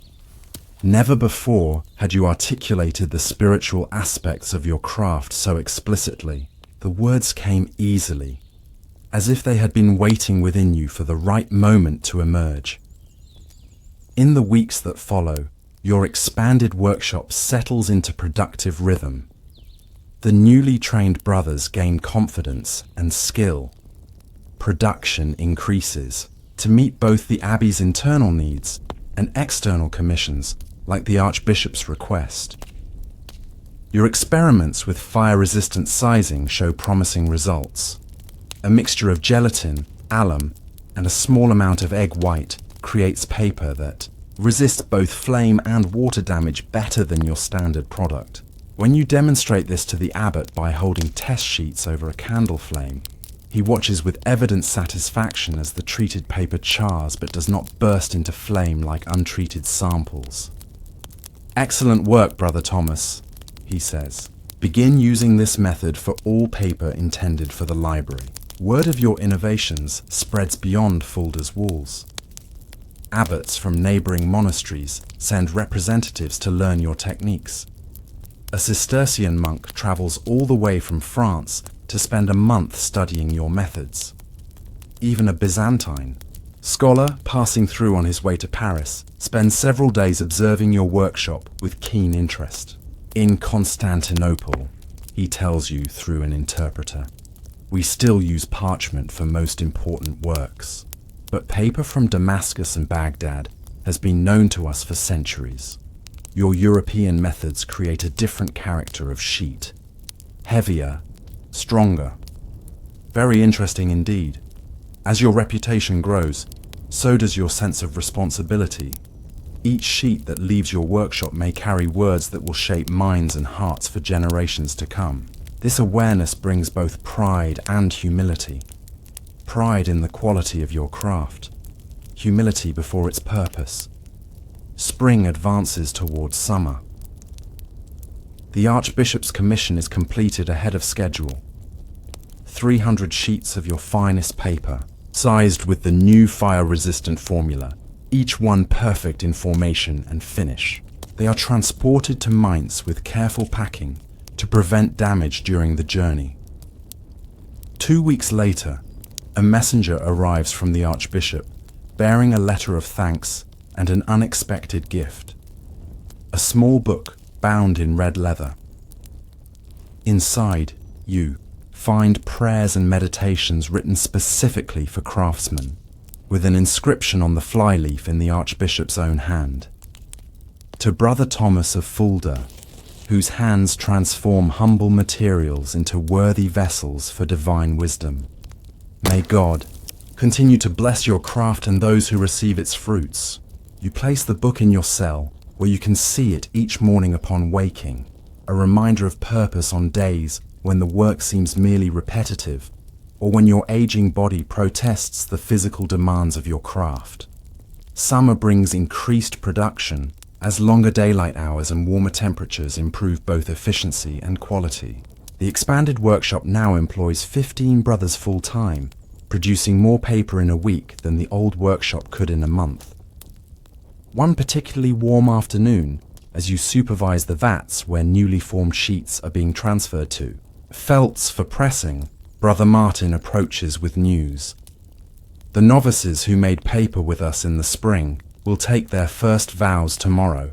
Never before had you articulated the spiritual aspects of your craft so explicitly. The words came easily, as if they had been waiting within you for the right moment to emerge. In the weeks that follow, your expanded workshop settles into productive rhythm. The newly trained brothers gain confidence and skill. Production increases to meet both the Abbey's internal needs and external commissions, like the Archbishop's request. Your experiments with fire-resistant sizing show promising results. A mixture of gelatin, alum, and a small amount of egg white creates paper that resists both flame and water damage better than your standard product. When you demonstrate this to the abbot by holding test sheets over a candle flame, he watches with evident satisfaction as the treated paper chars but does not burst into flame like untreated samples. Excellent work, Brother Thomas, he says. Begin using this method for all paper intended for the library. Word of your innovations spreads beyond Fulda's walls. Abbots from neighboring monasteries send representatives to learn your techniques. A Cistercian monk travels all the way from France to spend a month studying your methods. Even a Byzantine scholar passing through on his way to Paris spends several days observing your workshop with keen interest. In Constantinople, he tells you through an interpreter, we still use parchment for most important works, but paper from Damascus and Baghdad has been known to us for centuries. Your European methods create a different character of sheet. Heavier, stronger. Very interesting indeed. As your reputation grows, so does your sense of responsibility. Each sheet that leaves your workshop may carry words that will shape minds and hearts for generations to come. This awareness brings both pride and humility. Pride in the quality of your craft. Humility before its purpose. Spring advances towards summer. The Archbishop's commission is completed ahead of schedule. 300 sheets of your finest paper, sized with the new fire-resistant formula, each one perfect in formation and finish. They are transported to Mainz with careful packing to prevent damage during the journey. 2 weeks later, a messenger arrives from the Archbishop, bearing a letter of thanks and an unexpected gift. A small book bound in red leather. Inside, you find prayers and meditations written specifically for craftsmen, with an inscription on the flyleaf in the Archbishop's own hand. To Brother Thomas of Fulda, whose hands transform humble materials into worthy vessels for divine wisdom. May God continue to bless your craft and those who receive its fruits. You place the book in your cell, where you can see it each morning upon waking, a reminder of purpose on days when the work seems merely repetitive, or when your aging body protests the physical demands of your craft. Summer brings increased production, as longer daylight hours and warmer temperatures improve both efficiency and quality. The expanded workshop now employs 15 brothers full-time, producing more paper in a week than the old workshop could in a month. One particularly warm afternoon, as you supervise the vats where newly formed sheets are being transferred to, felts for pressing, Brother Martin approaches with news. The novices who made paper with us in the spring will take their first vows tomorrow,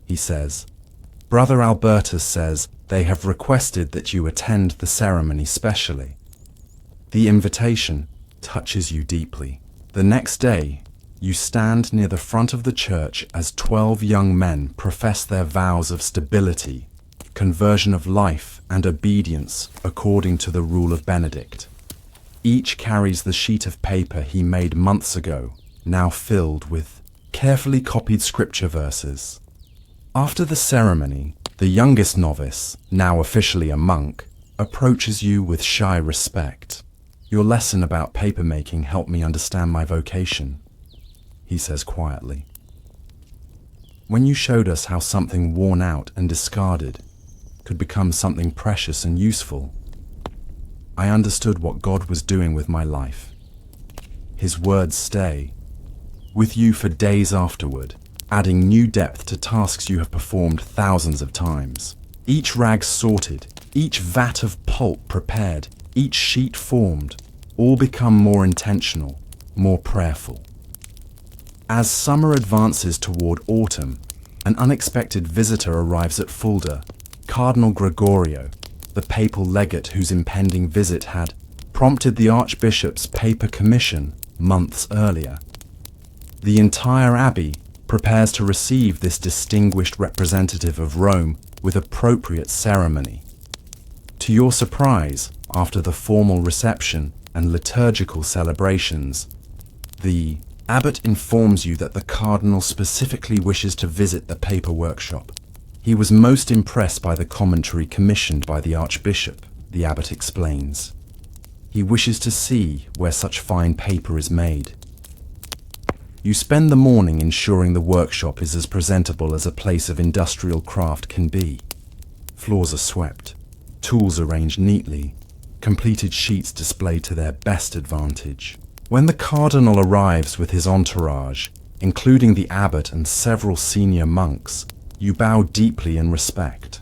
he says. Brother Albertus says they have requested that you attend the ceremony specially. The invitation touches you deeply. The next day, you stand near the front of the church as 12 young men profess their vows of stability, conversion of life, and obedience according to the rule of Benedict. Each carries the sheet of paper he made months ago, now filled with carefully copied scripture verses. After the ceremony, the youngest novice, now officially a monk, approaches you with shy respect. "Your lesson about papermaking helped me understand my vocation," he says quietly. "When you showed us how something worn out and discarded could become something precious and useful, I understood what God was doing with my life." His words stay with you for days afterward, adding new depth to tasks you have performed thousands of times. Each rag sorted, each vat of pulp prepared, each sheet formed, all become more intentional, more prayerful. As summer advances toward autumn, an unexpected visitor arrives at Fulda, Cardinal Gregorio, the papal legate whose impending visit had prompted the Archbishop's paper commission months earlier. The entire abbey prepares to receive this distinguished representative of Rome with appropriate ceremony. To your surprise, after the formal reception and liturgical celebrations, the abbot informs you that the cardinal specifically wishes to visit the paper workshop. He was most impressed by the commentary commissioned by the Archbishop, the abbot explains. He wishes to see where such fine paper is made. You spend the morning ensuring the workshop is as presentable as a place of industrial craft can be. Floors are swept, tools arranged neatly, completed sheets displayed to their best advantage. When the cardinal arrives with his entourage, including the abbot and several senior monks, you bow deeply in respect.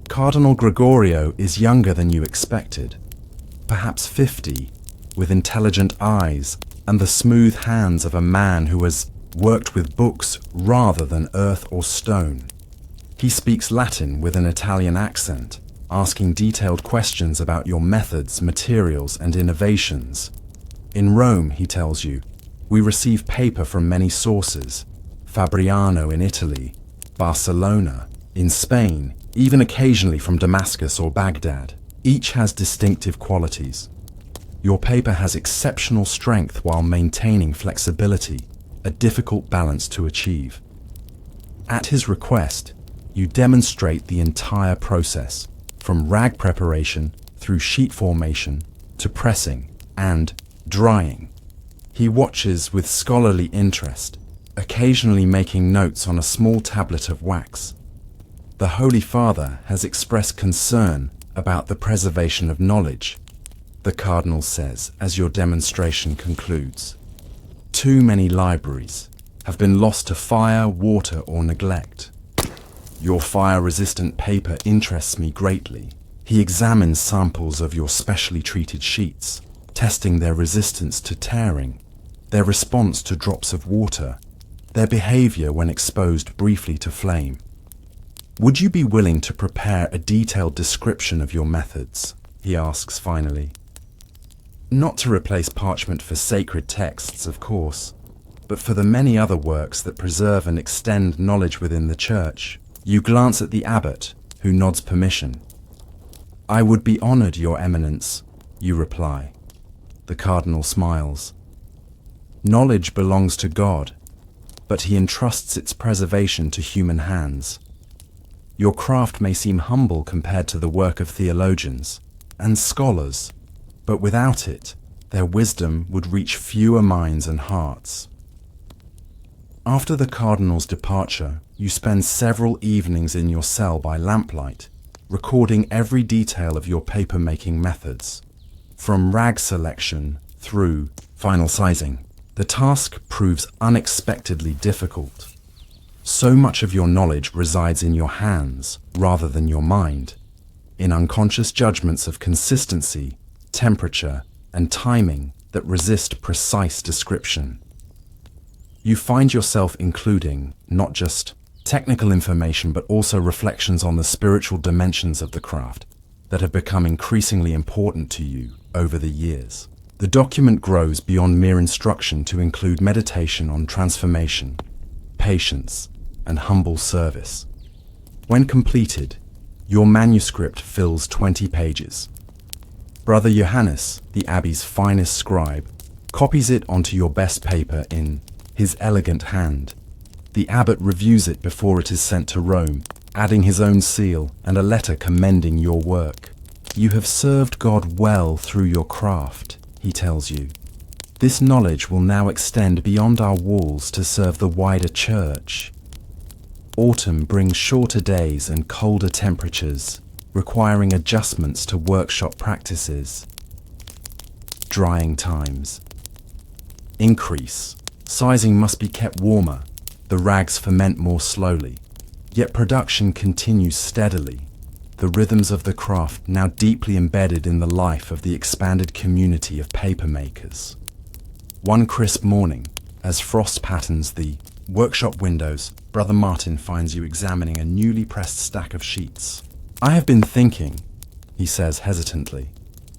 Cardinal Gregorio is younger than you expected, perhaps 50, with intelligent eyes and the smooth hands of a man who has worked with books rather than earth or stone. He speaks Latin with an Italian accent, asking detailed questions about your methods, materials, and innovations. In Rome, he tells you, we receive paper from many sources: Fabriano in Italy, Barcelona, in Spain, even occasionally from Damascus or Baghdad. Each has distinctive qualities. Your paper has exceptional strength while maintaining flexibility, a difficult balance to achieve. At his request, you demonstrate the entire process, from rag preparation through sheet formation to pressing and drying. He watches with scholarly interest, occasionally making notes on a small tablet of wax. The Holy Father has expressed concern about the preservation of knowledge, the Cardinal says as your demonstration concludes. Too many libraries have been lost to fire, water, or neglect. Your fire-resistant paper interests me greatly. He examines samples of your specially treated sheets, testing their resistance to tearing, their response to drops of water, their behavior when exposed briefly to flame. Would you be willing to prepare a detailed description of your methods? He asks finally. Not to replace parchment for sacred texts, of course, but for the many other works that preserve and extend knowledge within the Church. You glance at the abbot, who nods permission. I would be honored, Your Eminence, you reply. The Cardinal smiles. Knowledge belongs to God, but he entrusts its preservation to human hands. Your craft may seem humble compared to the work of theologians and scholars, but without it, their wisdom would reach fewer minds and hearts. After the Cardinal's departure, you spend several evenings in your cell by lamplight, recording every detail of your paper-making methods, from rag selection through final sizing. The task proves unexpectedly difficult. So much of your knowledge resides in your hands rather than your mind, in unconscious judgments of consistency, temperature, and timing that resist precise description. You find yourself including not just technical information but also reflections on the spiritual dimensions of the craft that have become increasingly important to you over the years. The document grows beyond mere instruction to include meditation on transformation, patience, and humble service. When completed, your manuscript fills 20 pages. Brother Johannes, the Abbey's finest scribe, copies it onto your best paper in his elegant hand. The abbot reviews it before it is sent to Rome, adding his own seal and a letter commending your work. You have served God well through your craft, he tells you. This knowledge will now extend beyond our walls to serve the wider church. Autumn brings shorter days and colder temperatures, requiring adjustments to workshop practices. Drying times increase. Sizing must be kept warmer. The rags ferment more slowly. Yet production continues steadily. The rhythms of the craft now deeply embedded in the life of the expanded community of paper makers. One crisp morning, as frost patterns the workshop windows, Brother Martin finds you examining a newly pressed stack of sheets. I have been thinking, he says hesitantly,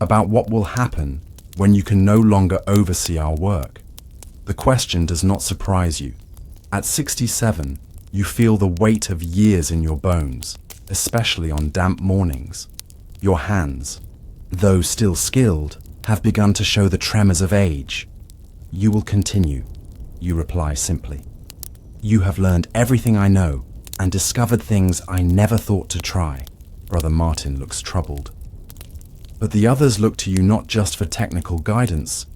about what will happen when you can no longer oversee our work. The question does not surprise you. At 67, you feel the weight of years in your bones, especially on damp mornings. Your hands, though still skilled, have begun to show the tremors of age. You will continue, you reply simply. You have learned everything I know and discovered things I never thought to try. Brother Martin looks troubled. But the others look to you not just for technical guidance,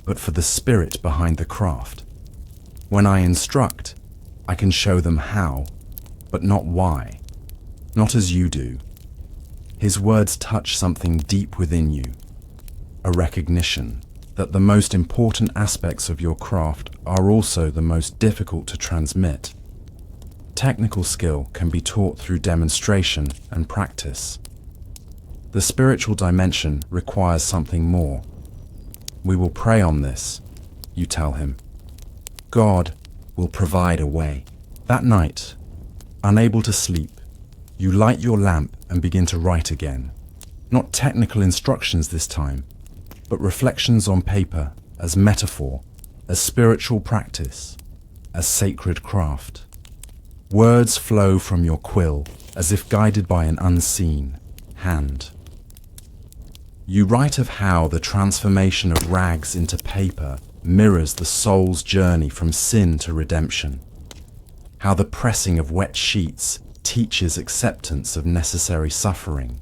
but for the spirit behind the craft. When I instruct, I can show them how, but not why. Not as you do. His words touch something deep within you, a recognition that the most important aspects of your craft are also the most difficult to transmit. Technical skill can be taught through demonstration and practice. The spiritual dimension requires something more. We will pray on this, you tell him. God will provide a way. That night, unable to sleep, you light your lamp and begin to write again. Not technical instructions this time, but reflections on paper as metaphor, as spiritual practice, as sacred craft. Words flow from your quill as if guided by an unseen hand. You write of how the transformation of rags into paper mirrors the soul's journey from sin to redemption. How the pressing of wet sheets teaches acceptance of necessary suffering.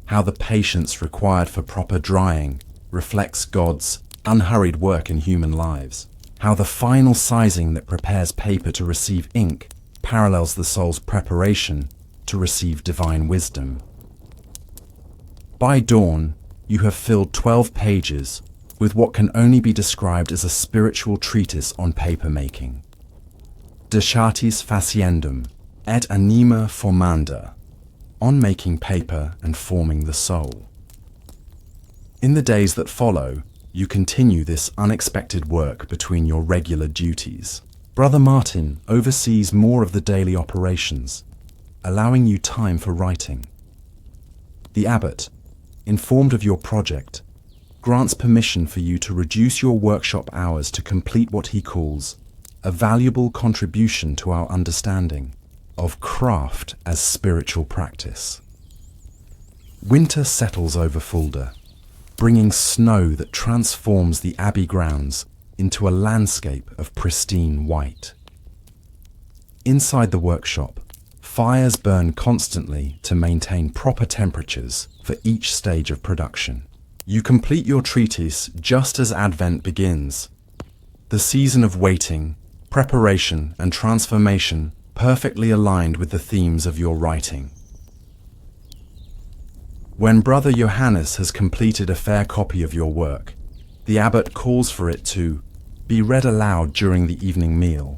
How the patience required for proper drying reflects God's unhurried work in human lives. How the final sizing that prepares paper to receive ink parallels the soul's preparation to receive divine wisdom. By dawn, you have filled 12 pages with what can only be described as a spiritual treatise on paper making. De Chartis Faciendum et Anima Formanda, on making paper and forming the soul. In the days that follow, you continue this unexpected work between your regular duties. Brother Martin oversees more of the daily operations, allowing you time for writing. The abbot, informed of your project, grants permission for you to reduce your workshop hours to complete what he calls a valuable contribution to our understanding of craft as spiritual practice. Winter settles over Fulda, bringing snow that transforms the abbey grounds into a landscape of pristine white. Inside the workshop, fires burn constantly to maintain proper temperatures for each stage of production. You complete your treatise just as Advent begins, the season of waiting, preparation, and transformation perfectly aligned with the themes of your writing. When Brother Johannes has completed a fair copy of your work, the abbot calls for it to be read aloud during the evening meal,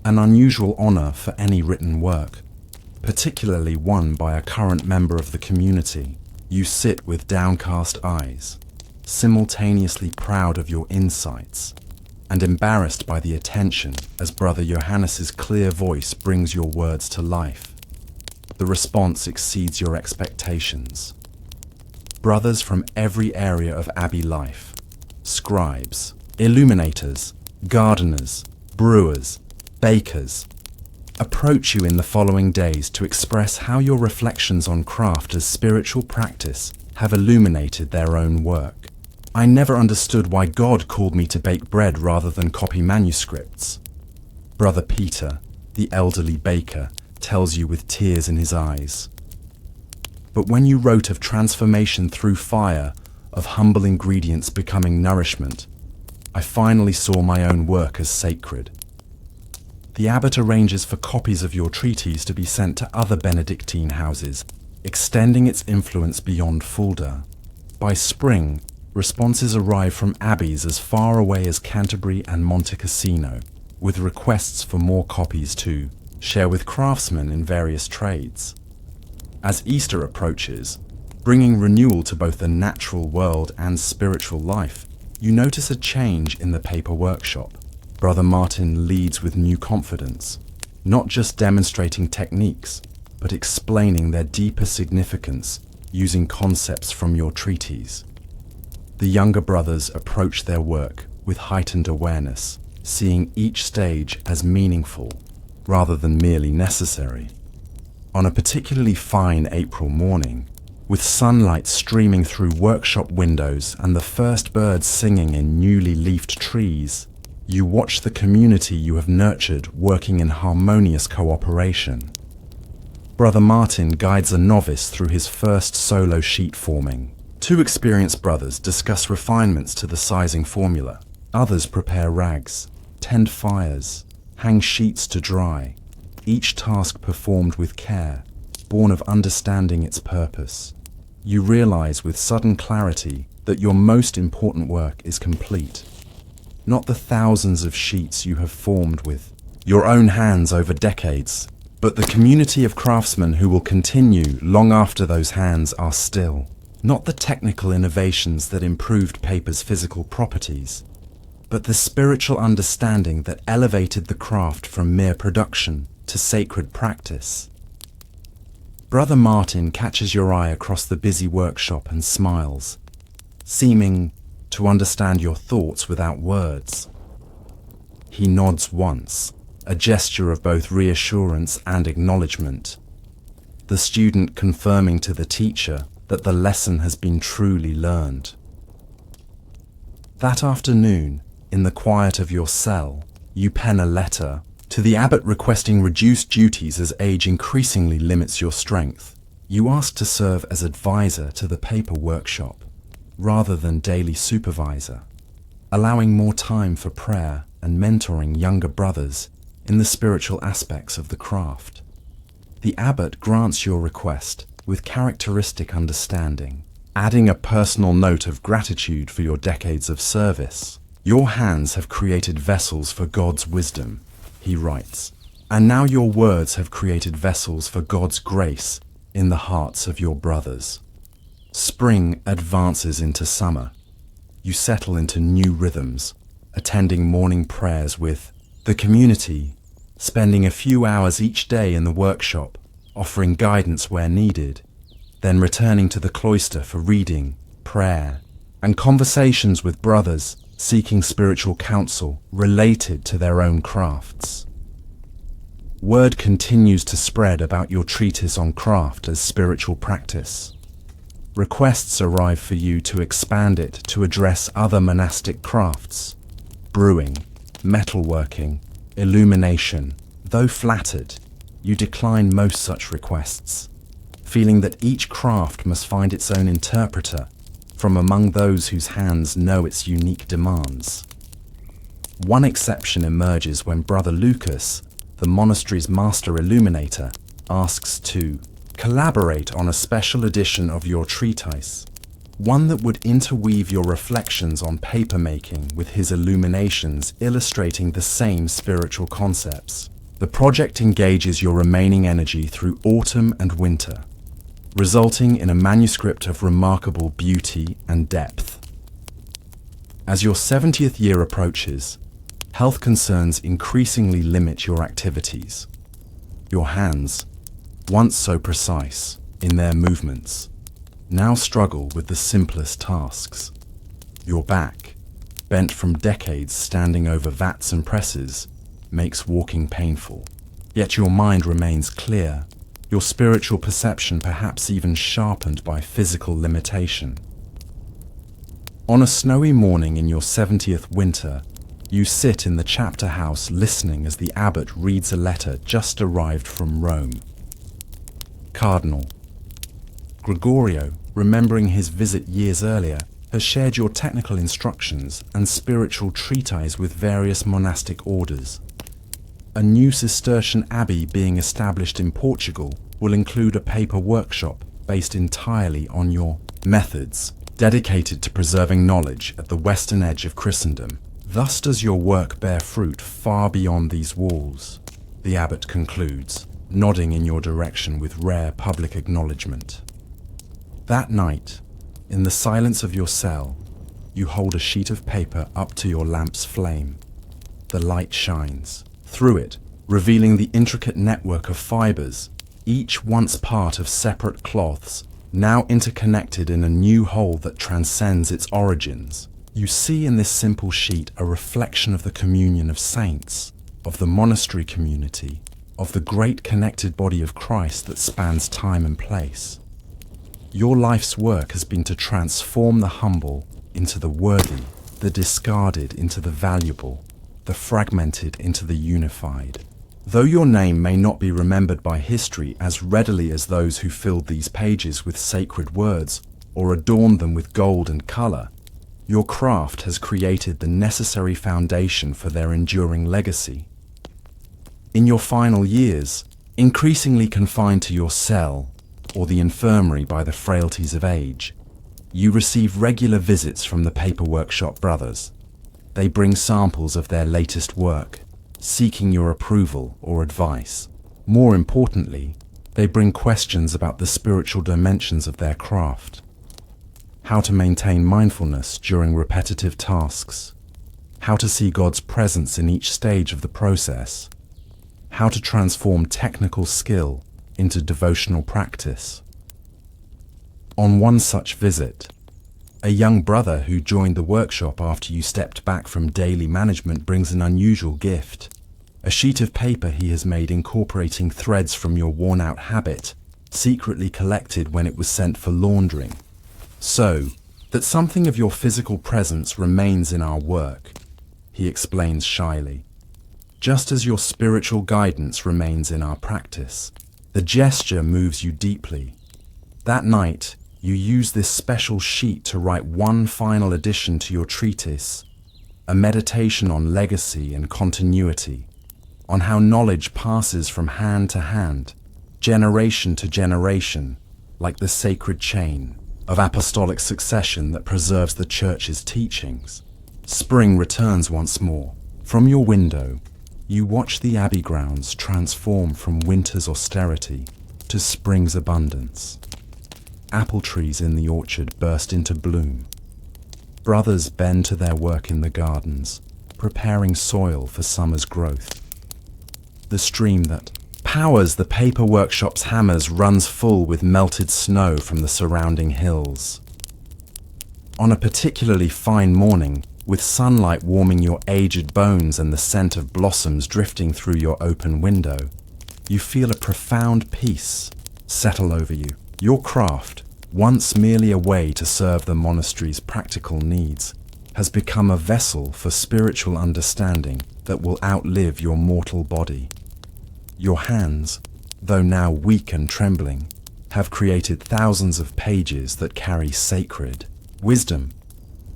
an unusual honor for any written work, particularly one by a current member of the community. You sit with downcast eyes, simultaneously proud of your insights and embarrassed by the attention as Brother Johannes's clear voice brings your words to life. The response exceeds your expectations. Brothers from every area of abbey life, scribes, illuminators, gardeners, brewers, bakers, approach you in the following days to express how your reflections on craft as spiritual practice have illuminated their own work. I never understood why God called me to bake bread rather than copy manuscripts. Brother Peter, the elderly baker, tells you with tears in his eyes. But when you wrote of transformation through fire, of humble ingredients becoming nourishment, I finally saw my own work as sacred. The abbot arranges for copies of your treatise to be sent to other Benedictine houses, extending its influence beyond Fulda. By spring, responses arrive from abbeys as far away as Canterbury and Monte Cassino, with requests for more copies to share with craftsmen in various trades. As Easter approaches, bringing renewal to both the natural world and spiritual life, you notice a change in the paper workshop. Brother Martin leads with new confidence, not just demonstrating techniques, but explaining their deeper significance using concepts from your treatise. The younger brothers approach their work with heightened awareness, seeing each stage as meaningful rather than merely necessary. On a particularly fine April morning, with sunlight streaming through workshop windows and the first birds singing in newly leafed trees, you watch the community you have nurtured working in harmonious cooperation. Brother Martin guides a novice through his first solo sheet forming. Two experienced brothers discuss refinements to the sizing formula. Others prepare rags, tend fires, hang sheets to dry, each task performed with care, born of understanding its purpose. You realize with sudden clarity that your most important work is complete. Not the thousands of sheets you have formed with your own hands over decades, but the community of craftsmen who will continue long after those hands are still. Not the technical innovations that improved paper's physical properties, but the spiritual understanding that elevated the craft from mere production to sacred practice. Brother Martin catches your eye across the busy workshop and smiles, seeming to understand your thoughts without words. He nods once, a gesture of both reassurance and acknowledgement, the student confirming to the teacher that the lesson has been truly learned. That afternoon, in the quiet of your cell, you pen a letter to the abbot requesting reduced duties as age increasingly limits your strength. You ask to serve as advisor to the paper workshop, rather than daily supervisor, allowing more time for prayer and mentoring younger brothers in the spiritual aspects of the craft. The abbot grants your request with characteristic understanding, adding a personal note of gratitude for your decades of service. Your hands have created vessels for God's wisdom, he writes, and now your words have created vessels for God's grace in the hearts of your brothers. Spring advances into summer. You settle into new rhythms, attending morning prayers with the community, spending a few hours each day in the workshop, offering guidance where needed, then returning to the cloister for reading, prayer, and conversations with brothers seeking spiritual counsel related to their own crafts. Word continues to spread about your treatise on craft as spiritual practice. Requests arrive for you to expand it to address other monastic crafts, brewing, metalworking, illumination. Though flattered, you decline most such requests, feeling that each craft must find its own interpreter from among those whose hands know its unique demands. One exception emerges when Brother Lucas, the monastery's master illuminator, asks to collaborate on a special edition of your treatise, one that would interweave your reflections on papermaking with his illuminations illustrating the same spiritual concepts. The project engages your remaining energy through autumn and winter, resulting in a manuscript of remarkable beauty and depth. As your 70th year approaches, health concerns increasingly limit your activities. Your hands, once so precise in their movements, now struggle with the simplest tasks. Your back, bent from decades standing over vats and presses, makes walking painful. Yet your mind remains clear, your spiritual perception perhaps even sharpened by physical limitation. On a snowy morning in your 70th winter, you sit in the chapter house listening as the abbot reads a letter just arrived from Rome. Cardinal Gregorio, remembering his visit years earlier, has shared your technical instructions and spiritual treatise with various monastic orders. A new Cistercian abbey being established in Portugal will include a paper workshop based entirely on your methods, dedicated to preserving knowledge at the western edge of Christendom. Thus does your work bear fruit far beyond these walls, the abbot concludes, nodding in your direction with rare public acknowledgement. That night, in the silence of your cell, you hold a sheet of paper up to your lamp's flame. The light shines through it, revealing the intricate network of fibers, each once part of separate cloths, now interconnected in a new whole that transcends its origins. You see in this simple sheet a reflection of the communion of saints, of the monastery community, of the great connected body of Christ that spans time and place. Your life's work has been to transform the humble into the worthy, the discarded into the valuable, the fragmented into the unified. Though your name may not be remembered by history as readily as those who filled these pages with sacred words or adorned them with gold and color, your craft has created the necessary foundation for their enduring legacy. In your final years, increasingly confined to your cell or the infirmary by the frailties of age, you receive regular visits from the paper workshop brothers. They bring samples of their latest work, seeking your approval or advice. More importantly, they bring questions about the spiritual dimensions of their craft. How to maintain mindfulness during repetitive tasks. How to see God's presence in each stage of the process. How to transform technical skill into devotional practice. On one such visit, a young brother who joined the workshop after you stepped back from daily management brings an unusual gift. A sheet of paper he has made incorporating threads from your worn-out habit, secretly collected when it was sent for laundering. So, that something of your physical presence remains in our work, he explains shyly. Just as your spiritual guidance remains in our practice. The gesture moves you deeply. That night, you use this special sheet to write one final addition to your treatise, a meditation on legacy and continuity, on how knowledge passes from hand to hand, generation to generation, like the sacred chain of apostolic succession that preserves the Church's teachings. Spring returns once more. From your window, you watch the abbey grounds transform from winter's austerity to spring's abundance. Apple trees in the orchard burst into bloom. Brothers bend to their work in the gardens, preparing soil for summer's growth. The stream that powers the paper workshop's hammers runs full with melted snow from the surrounding hills. On a particularly fine morning, with sunlight warming your aged bones and the scent of blossoms drifting through your open window, you feel a profound peace settle over you. Your craft, once merely a way to serve the monastery's practical needs, has become a vessel for spiritual understanding that will outlive your mortal body. Your hands, though now weak and trembling, have created thousands of pages that carry sacred wisdom.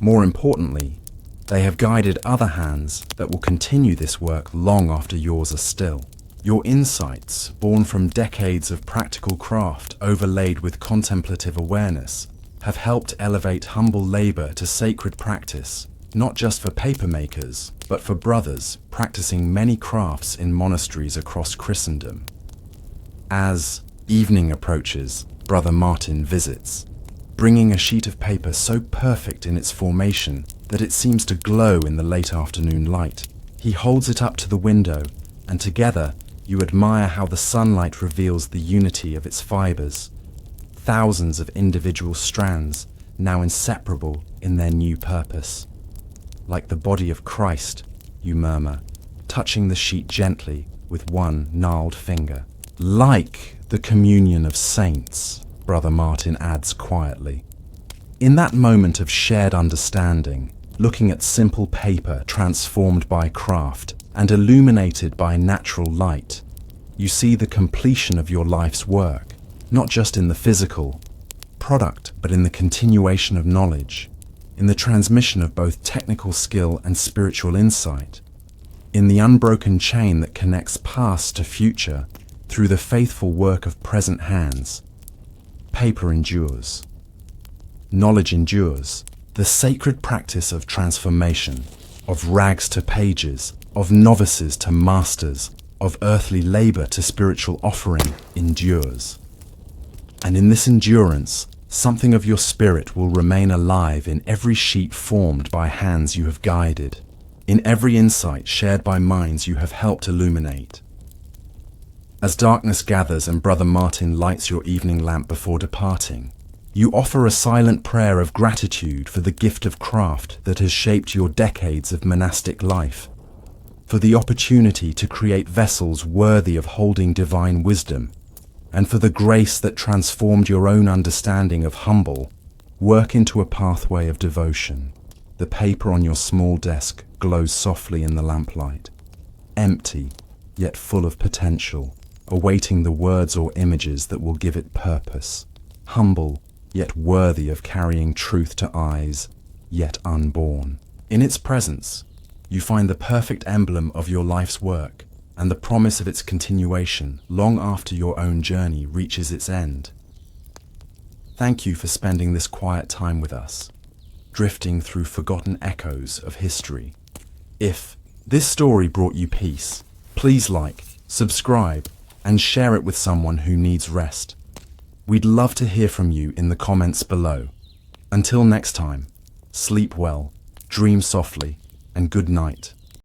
More importantly, they have guided other hands that will continue this work long after yours are still. Your insights, born from decades of practical craft overlaid with contemplative awareness, have helped elevate humble labor to sacred practice, not just for paper makers, but for brothers practicing many crafts in monasteries across Christendom. As evening approaches, Brother Martin visits, bringing a sheet of paper so perfect in its formation that it seems to glow in the late afternoon light. He holds it up to the window, and together you admire how the sunlight reveals the unity of its fibers. Thousands of individual strands, now inseparable in their new purpose. Like the body of Christ, you murmur, touching the sheet gently with one gnarled finger. Like the communion of saints, Brother Martin adds quietly. In that moment of shared understanding, looking at simple paper transformed by craft and illuminated by natural light, you see the completion of your life's work, not just in the physical product, but in the continuation of knowledge, in the transmission of both technical skill and spiritual insight, in the unbroken chain that connects past to future through the faithful work of present hands. Paper endures. Knowledge endures. The sacred practice of transformation, of rags to pages, of novices to masters, of earthly labor to spiritual offering, endures. And in this endurance, something of your spirit will remain alive in every sheet formed by hands you have guided, in every insight shared by minds you have helped illuminate. As darkness gathers and Brother Martin lights your evening lamp before departing, you offer a silent prayer of gratitude for the gift of craft that has shaped your decades of monastic life, for the opportunity to create vessels worthy of holding divine wisdom, and for the grace that transformed your own understanding of humble work into a pathway of devotion. The paper on your small desk glows softly in the lamplight, empty, yet full of potential, awaiting the words or images that will give it purpose. Humble, yet worthy of carrying truth to eyes, yet unborn. In its presence, you find the perfect emblem of your life's work and the promise of its continuation long after your own journey reaches its end. Thank you for spending this quiet time with us, drifting through forgotten echoes of history. If this story brought you peace, please like, subscribe, and share it with someone who needs rest. We'd love to hear from you in the comments below. Until next time, sleep well, dream softly, and good night.